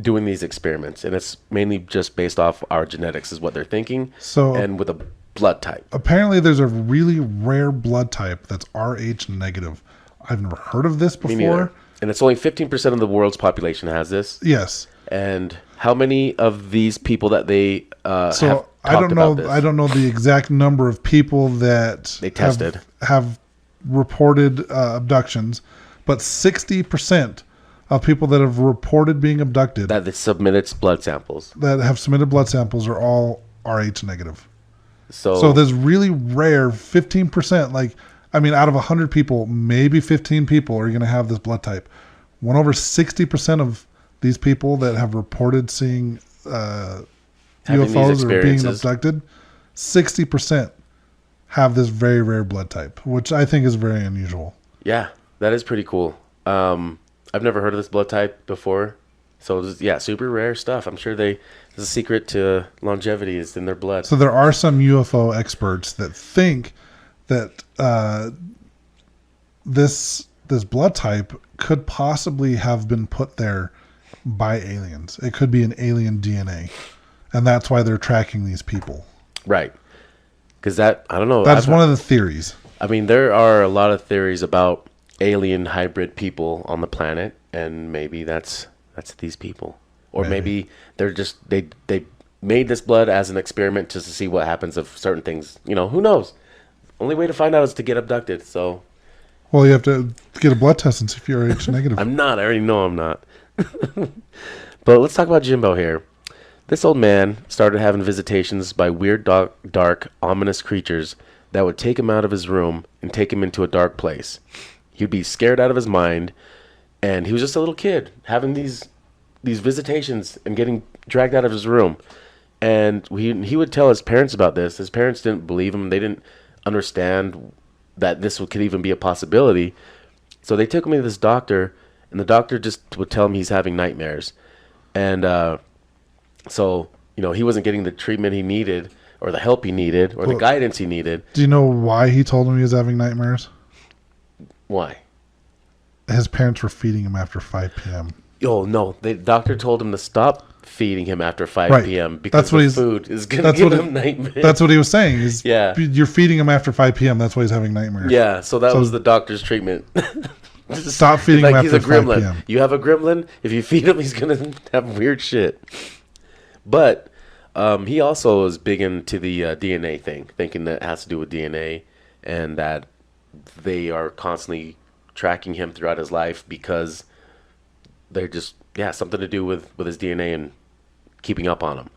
doing these experiments. And it's mainly just based off our genetics is what they're thinking. And with a blood type. Apparently there's a really rare blood type that's Rh negative. I've never heard of this before. Me neither. And it's only 15% of the world's population has this. Yes. And how many of these people that they have I don't know the exact number of people that they tested have reported abductions, but 60% of people that have reported being abducted that submitted blood samples are all Rh negative. So there's really rare 15%. Like, I mean, out of 100 people, maybe 15 people are going to have this blood type. When over 60% of these people that have reported seeing UFOs or being abducted, 60% have this very rare blood type, which I think is very unusual. Yeah, that is pretty cool. I've never heard of this blood type before. So, super rare stuff. I'm sure there's a secret to longevity is in their blood. So there are some UFO experts that think that this blood type could possibly have been put there by aliens. It could be an alien DNA. And that's why they're tracking these people. Right. Because I don't know. That's one of the theories. I mean, there are a lot of theories about alien hybrid people on the planet. And maybe that's these people. Or maybe they're just, they made this blood as an experiment just to see what happens if certain things, who knows? Only way to find out is to get abducted. So. Well, you have to get a blood test and see if you're Rh negative. I'm not. I already know I'm not. But let's talk about Jimbo here. This old man started having visitations by weird, dark, ominous creatures that would take him out of his room and take him into a dark place. He'd be scared out of his mind, and he was just a little kid having these visitations and getting dragged out of his room. And he would tell his parents about this. His parents didn't believe him. They didn't understand that this could even be a possibility. So they took him to this doctor, and the doctor just would tell him he's having nightmares. And so, he wasn't getting the treatment he needed or the help he needed or the guidance he needed. Do you know why he told him he was having nightmares? Why? His parents were feeding him after 5 p.m. Oh, no. The doctor told him to stop feeding him after 5 p.m. because the food is going to give him nightmares. That's what he was saying. Yeah. You're feeding him after 5 p.m. That's why he's having nightmares. Yeah, so that was the doctor's treatment. Stop feeding him after 5 p.m. You have a gremlin. If you feed him, he's going to have weird shit. But he also is big into the DNA thing, thinking that it has to do with DNA and that they are constantly tracking him throughout his life because they're just, something to do with his DNA and keeping up on him.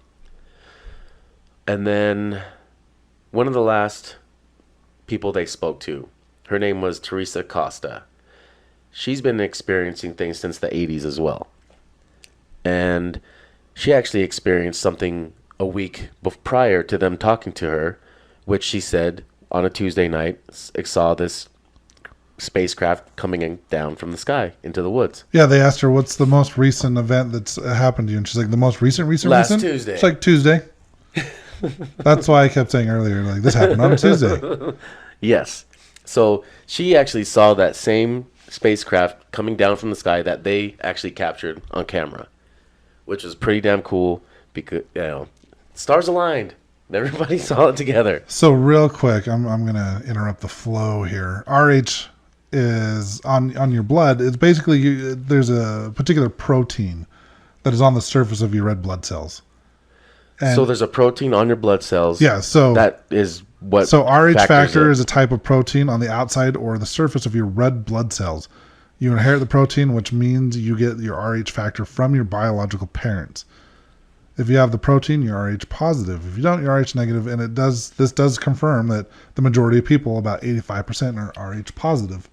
And then one of the last people they spoke to, her name was Teresa Costa. She's been experiencing things since the 80s as well. And she actually experienced something a week prior to them talking to her, which she said on a Tuesday night saw this spacecraft coming down from the sky into the woods. Yeah, they asked her, what's the most recent event that's happened to you? And she's like, the most recent? Last Tuesday. It's like Tuesday. That's why I kept saying earlier, like, this happened on Tuesday. Yes. So she actually saw that same spacecraft coming down from the sky that they actually captured on camera, which was pretty damn cool because, stars aligned. Everybody saw it together. So real quick, I'm going to interrupt the flow here. RH is on your blood. It's basically there's a particular protein that is on the surface of your red blood cells. And so there's a protein on your blood cells. Yeah, so that is what. So RH factor is a type of protein on the outside or the surface of your red blood cells. You inherit the protein, which means you get your RH factor from your biological parents. If you have the protein, you're Rh positive. If you don't, you're Rh negative. And this does confirm that the majority of people, about 85%, are Rh positive.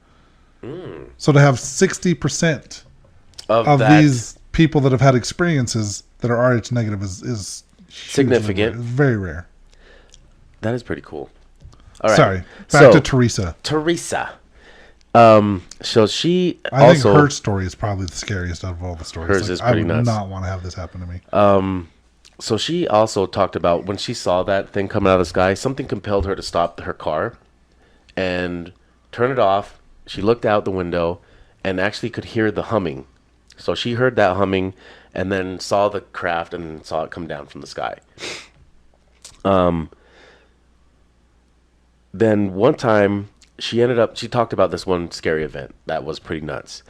Mm. So to have 60% of these people that have had experiences that are Rh negative is significant. Very rare. That is pretty cool. All right. Sorry. Back to Teresa. So she I think her story is probably the scariest of all the stories. Hers is pretty nuts. I would not want to have this happen to me. So she also talked about when she saw that thing coming out of the sky, something compelled her to stop her car and turn it off. She looked out the window and actually could hear the humming. So she heard that humming and then saw the craft and saw it come down from the sky. Then one time she talked about this one scary event that was pretty nuts.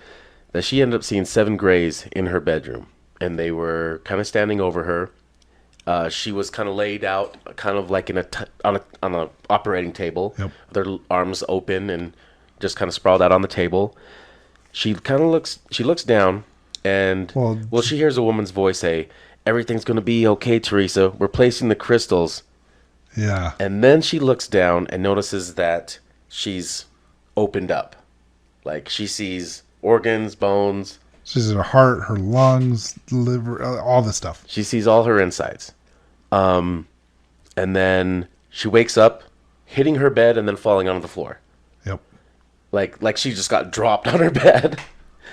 That she ended up seeing 7 grays in her bedroom, and they were kind of standing over her. She was kind of laid out, kind of like on a operating table, yep, with her arms open and just kind of sprawled out on the table. She looks down, and she hears a woman's voice say, "Everything's going to be okay, Teresa. We're placing the crystals." Yeah. And then she looks down and notices that she's opened up. Like she sees organs, bones. She sees her heart, her lungs, liver, all this stuff. She sees all her insides. And then she wakes up, hitting her bed and then falling onto the floor. Yep. Like she just got dropped on her bed.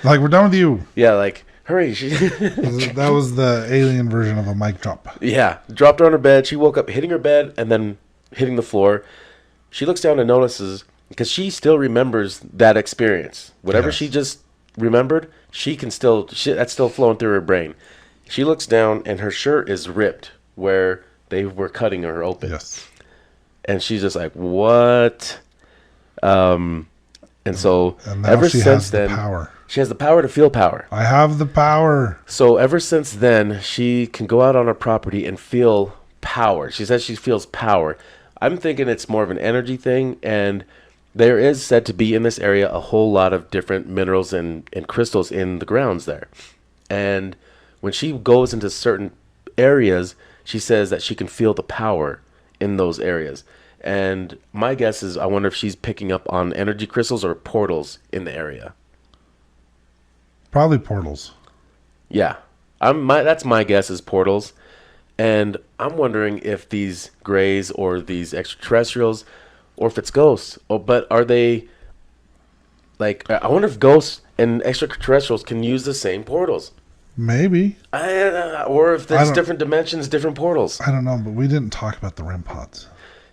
Like, we're done with you. Yeah, like, hurry. That was the alien version of a mic drop. Yeah. Dropped her on her bed. She woke up hitting her bed and then hitting the floor. She looks down and notices, because she still remembers that experience. Whatever she just remembered, that's still flowing through her brain. She looks down and her shirt is ripped where they were cutting her open. Yes. And she's just like, what? And so ever since then, she has the power to feel power. I have the power. So ever since then, she can go out on her property and feel power. She says she feels power. I'm thinking it's more of an energy thing, and there is said to be in this area a whole lot of different minerals and crystals in the grounds there. And when she goes into certain areas, she says that she can feel the power in those areas. And my guess is, I wonder if she's picking up on energy crystals or portals in the area. Probably portals. Yeah, that's my guess, is portals. And I'm wondering if these grays or these extraterrestrials, or if it's ghosts. But are they, like, I wonder if ghosts and extraterrestrials can use the same portals. Maybe. Or if there's different dimensions, different portals. I don't know, but we didn't talk about the REM pods.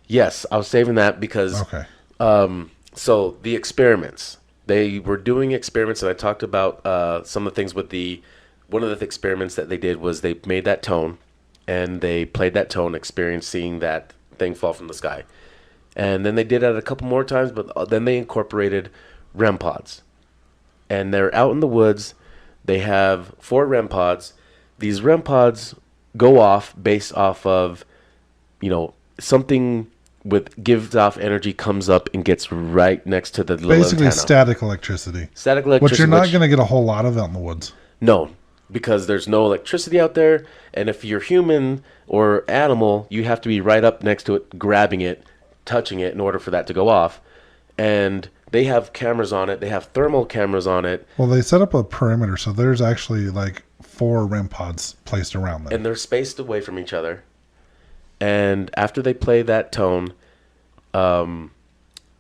Yes, I was saving that because... Okay. So the experiments. They were doing experiments, and I talked about some of the things with one of the experiments that they did was they made that tone, and they played that tone, experiencing that thing fall from the sky. And then they did it a couple more times, but then they incorporated REM pods. And they're out in the woods. They have 4 REM pods. These REM pods go off based off of, something gives off energy, comes up and gets right next to the little basically antenna. Static electricity. Static electricity. Which you're not going to get a whole lot of out in the woods. No, because there's no electricity out there, and if you're human or animal, you have to be right up next to it, grabbing it, touching it in order for that to go off. And they have cameras on it. They have thermal cameras on it. Well, they set up a perimeter, so there's actually like 4 REM pods placed around them. And they're spaced away from each other. And after they play that tone,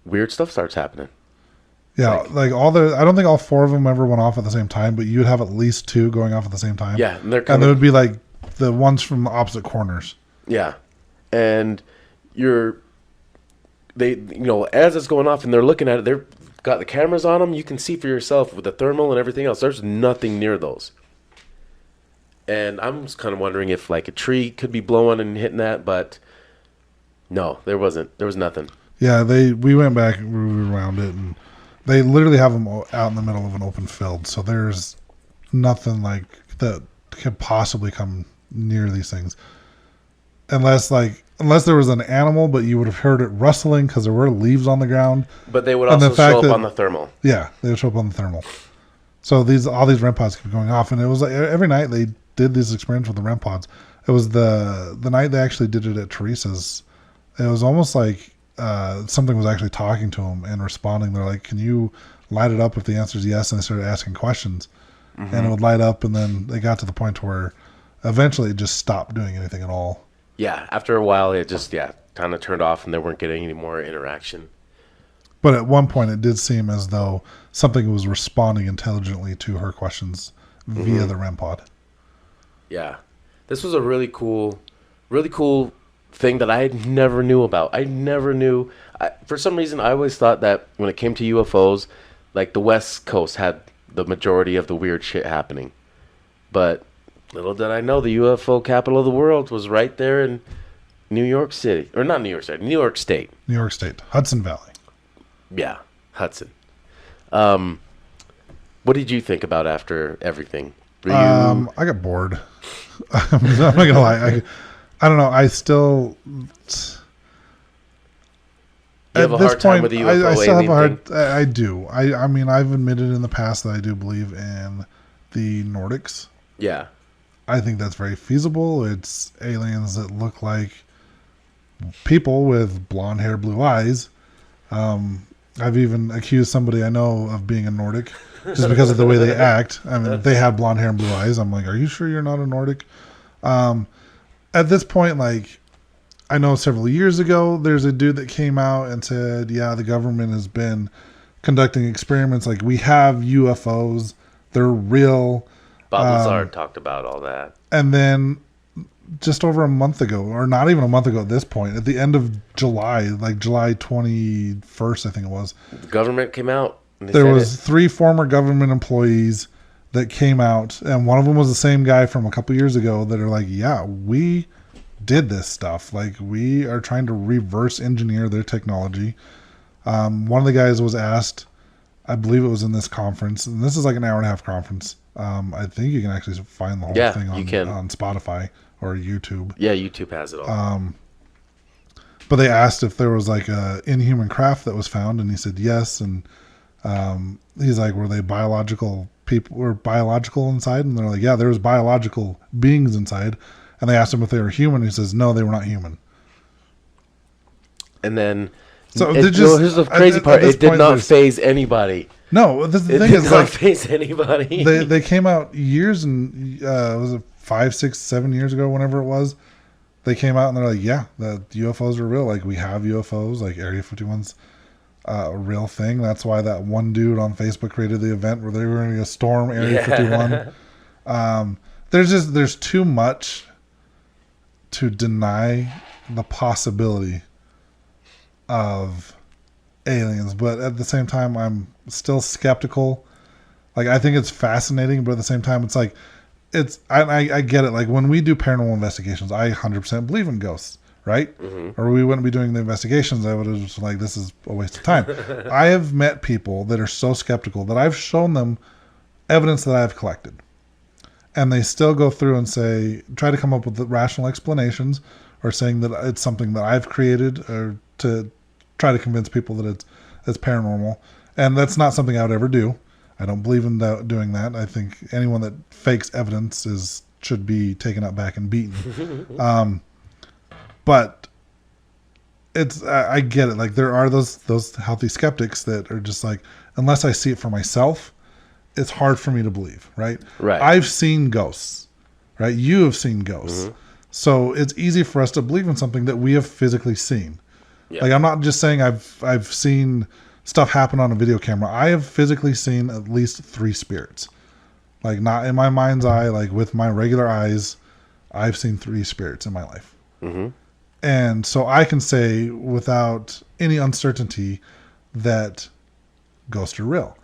weird stuff starts happening. Yeah, I don't think all 4 of them ever went off at the same time, but you'd have at least 2 going off at the same time. Yeah, and there would be like the ones from the opposite corners. Yeah, and as it's going off and they're looking at it, they've got the cameras on them. You can see for yourself with the thermal and everything else. There's nothing near those. And I'm just kind of wondering if like a tree could be blowing and hitting that, but no, there wasn't. There was nothing. Yeah, we went back and we were around it, and they literally have them out in the middle of an open field. So there's nothing like that could possibly come near these things, unless there was an animal, but you would have heard it rustling because there were leaves on the ground. But they would also show up on the thermal. Yeah, they would show up on the thermal. So all these REM pods kept going off, and it was like every night they did these experiments with the REM pods. It was the night they actually did it at Teresa's. It was almost like something was actually talking to them and responding. They're like, "Can you light it up if the answer is yes?" And they started asking questions, and it would light up. And then they got to the point where eventually it just stopped doing anything at all. Yeah, after a while it just kind of turned off, and they weren't getting any more interaction. But at one point it did seem as though something was responding intelligently to her questions via the REM pod. Yeah, this was a really cool thing that I never knew about. I never knew. For some reason, I always thought that when it came to UFOs, like the West Coast had the majority of the weird shit happening. But little did I know the UFO capital of the world was right there in New York City. Or not New York City, New York State. New York State. Hudson Valley. Yeah, Hudson. What did you think about after everything? I got bored. I'm not gonna lie. I don't know. I still. You have a hard time with the UFO I still have a hard. thing? I do. I mean, I've admitted in the past that I do believe in the Nordics. Yeah. I think that's very feasible. It's aliens that look like people with blonde hair, blue eyes. I've even accused somebody I know of being a Nordic just because of the way they act. I mean, they have blonde hair and blue eyes. I'm like, are you sure you're not a Nordic? At this point, like, I know several years ago, there's a dude that came out and said, yeah, the government has been conducting experiments. Like, we have UFOs. They're real. Bob Lazar talked about all that. And then just over a month ago, or not even a month ago at this point, at the end of July, like July 21st, I think it was. The government came out. There was 3 former government employees that came out, and one of them was the same guy from a couple years ago that are like, yeah, we did this stuff. Like, we are trying to reverse engineer their technology. One of the guys was asked, I believe it was in this conference, and this is like an hour and a half conference. I think you can actually find the whole thing on Spotify or YouTube. Yeah, YouTube has it all. But they asked if there was like a inhuman craft that was found, and he said yes. And he's like, were they biological people or biological inside? And they're like, yeah, there was biological beings inside. And they asked him if they were human. He says, no, they were not human. And then, so here's the crazy part. It did not phase anybody. No, the thing is, it did not phase anybody. They came out years and was it 5, 6, 7 years ago, whenever it was. They came out and they're like, yeah, the UFOs are real. Like, we have UFOs. Like, Area 51's a real thing. That's why that one dude on Facebook created the event where they were going to storm Area 51. There's too much to deny the possibility of aliens, but at the same time, I'm still skeptical. Like, I think it's fascinating, but at the same time, it's like, I get it. Like, when we do paranormal investigations, I 100% believe in ghosts, right? Mm-hmm. Or we wouldn't be doing the investigations. I would have just like, this is a waste of time. I have met people that are so skeptical that I've shown them evidence that I've collected, and they still go through and try to come up with the rational explanations, or saying that it's something that I've created, or to try to convince people that it's paranormal. And that's not something I would ever do. I don't believe in doing that. I think anyone that fakes evidence should be taken out back and beaten. But I get it. Like, there are those healthy skeptics that are just like, unless I see it for myself, it's hard for me to believe. Right. Right. I've seen ghosts. Right. You have seen ghosts. Mm-hmm. So it's easy for us to believe in something that we have physically seen. Yeah. Like, I'm not just saying I've seen stuff happen on a video camera. I have physically seen at least 3 spirits. Like, not in my mind's eye, like with my regular eyes, I've seen 3 spirits in my life. Mm-hmm. And so I can say without any uncertainty that ghosts are real.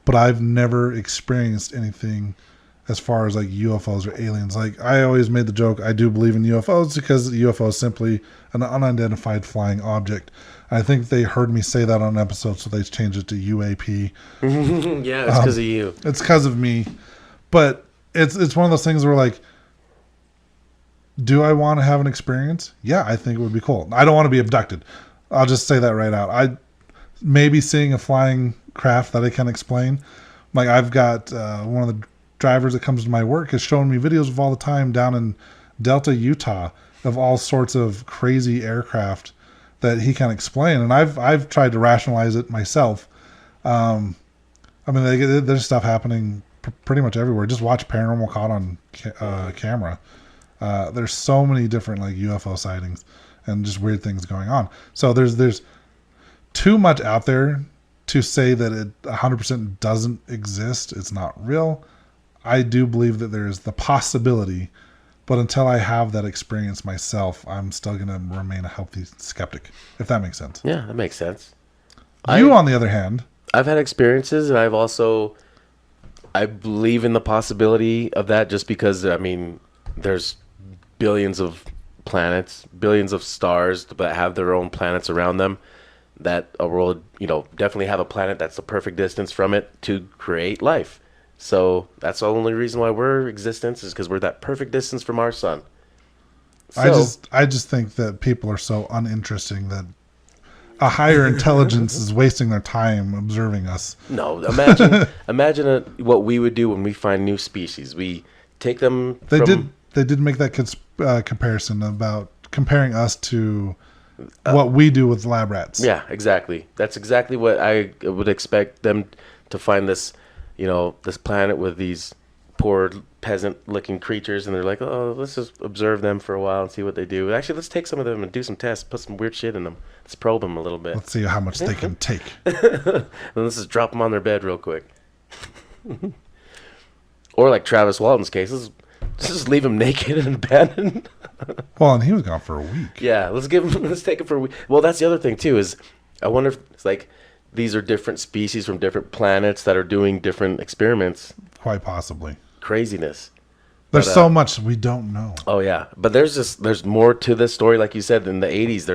But I've never experienced anything as far as like UFOs or aliens. Like, I always made the joke, I do believe in UFOs because the UFO is simply an unidentified flying object. I think they heard me say that on an episode, so they changed it to UAP. Yeah, it's because of you. It's because of me. But it's one of those things where, like, do I want to have an experience? Yeah, I think it would be cool. I don't want to be abducted. I'll just say that right out. Maybe seeing a flying craft that I can explain. Like, I've got one of the drivers that comes to my work is showing me videos of all the time down in Delta, Utah, of all sorts of crazy aircraft that he can explain. And I've tried to rationalize it myself. I mean, there's stuff happening pretty much everywhere. Just watch Paranormal Caught on camera. There's so many different like UFO sightings and just weird things going on. So there's too much out there to say that it 100% doesn't exist. It's not real. I do believe that there is the possibility, but until I have that experience myself, I'm still going to remain a healthy skeptic, if that makes sense. Yeah, that makes sense. On the other hand, I've had experiences, and I believe in the possibility of that, just because, I mean, there's billions of planets, billions of stars that have their own planets around them, that will, definitely have a planet that's the perfect distance from it to create life. So that's the only reason why we're existence, is because we're that perfect distance from our sun. So, I just think that people are so uninteresting that a higher intelligence is wasting their time observing us. No, imagine what we would do when we find new species. We take them. They did make that comparison about comparing us to what we do with lab rats. Yeah, exactly. That's exactly what I would expect them to find this. This planet with these poor peasant-looking creatures, and they're like, oh, let's just observe them for a while and see what they do. Actually, let's take some of them and do some tests, put some weird shit in them. Let's probe them a little bit. Let's see how much they can take. And let's just drop them on their bed real quick. Or like Travis Walton's case, let's just leave him naked and abandoned. Well, and he was gone for a week. Yeah, let's take him for a week. Well, that's the other thing, too, is I wonder if it's like, these are different species from different planets that are doing different experiments. Quite possibly. Craziness. There's so much we don't know. Oh yeah, but there's more to this story. Like you said, in the 80s,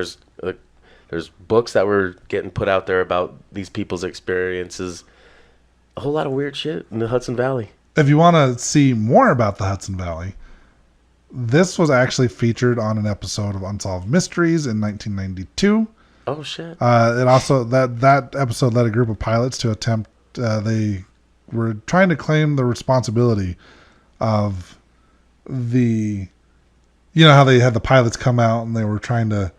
there's books that were getting put out there about these people's experiences. A whole lot of weird shit in the Hudson Valley. If you want to see more about the Hudson Valley, this was actually featured on an episode of Unsolved Mysteries in 1992. Oh shit! It also that episode led a group of pilots to attempt. They were trying to claim the responsibility of the you know how they had the pilots come out and they were trying to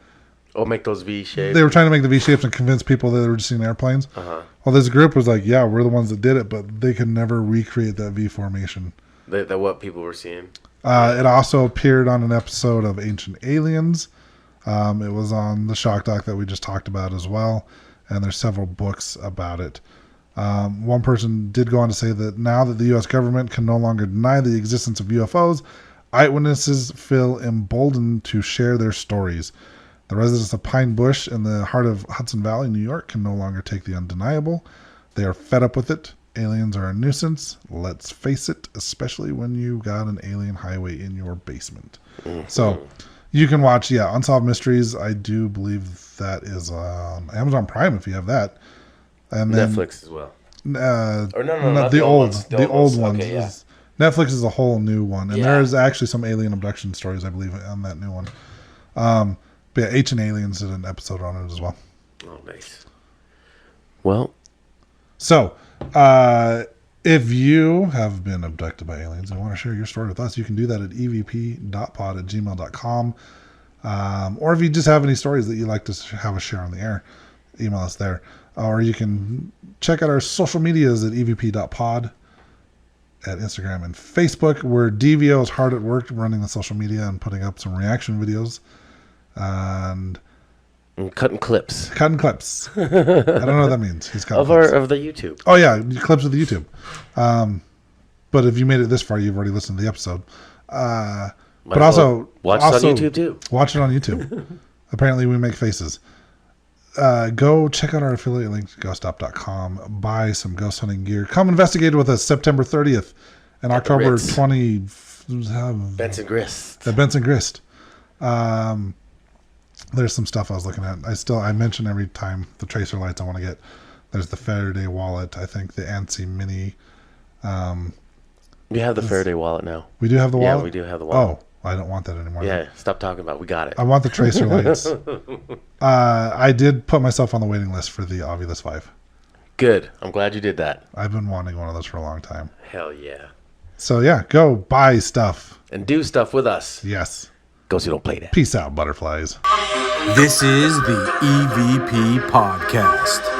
make those V shapes. They were trying to make the V shapes and convince people that they were just seeing airplanes. Well, this group was like, yeah, we're the ones that did it, but they could never recreate that V formation. That what people were seeing. It also appeared on an episode of Ancient Aliens. It was on the Shock Doc that we just talked about as well, and there's several books about it. One person did go on to say that now that the U.S. government can no longer deny the existence of UFOs, eyewitnesses feel emboldened to share their stories. The residents of Pine Bush in the heart of Hudson Valley, New York, can no longer take the undeniable. They are fed up with it. Aliens are a nuisance. Let's face it, especially when you got an alien highway in your basement. So you can watch, Unsolved Mysteries. I do believe that is on Amazon Prime if you have that. And then, Netflix as well. Or not the old ones. ones. Okay, yeah. Netflix is a whole new one, and there is actually some alien abduction stories, I believe, on that new one. But yeah, Ancient Aliens did an episode on it as well. Oh, nice. Well, so if you have been abducted by aliens and want to share your story with us, you can do that at evp.pod@gmail.com. Or if you just have any stories that you'd like to have us share on the air, email us there. Or you can check out our social medias at evp.pod at Instagram and Facebook, where DVO is hard at work running the social media and putting up some reaction videos. And cutting clips. I don't know what that means. He's cutting clips. Of the YouTube. Oh, yeah, clips of the YouTube. But if you made it this far, you've already listened to the episode. But also... Watch it on YouTube, too. Watch it on YouTube. Apparently, we make faces. Go check out our affiliate link, ghoststop.com. Buy some ghost hunting gear. Come investigate with us September 30th and October 20... Benson Grist. At Benson Grist. There's some stuff I was looking at. I mention every time the tracer lights I want to get. There's the Faraday wallet. I think the ANSI Mini. We have the Faraday wallet now. We do have the wallet? Yeah, we do have the wallet. Oh, I don't want that anymore. Yeah, stop talking about it. We got it. I want the tracer lights. I did put myself on the waiting list for the Ovilus 5. Good. I'm glad you did that. I've been wanting one of those for a long time. Hell yeah. So yeah, go buy stuff. And do stuff with us. Yes. Ghost, you don't play that. Peace out, butterflies. This is the EVP Podcast.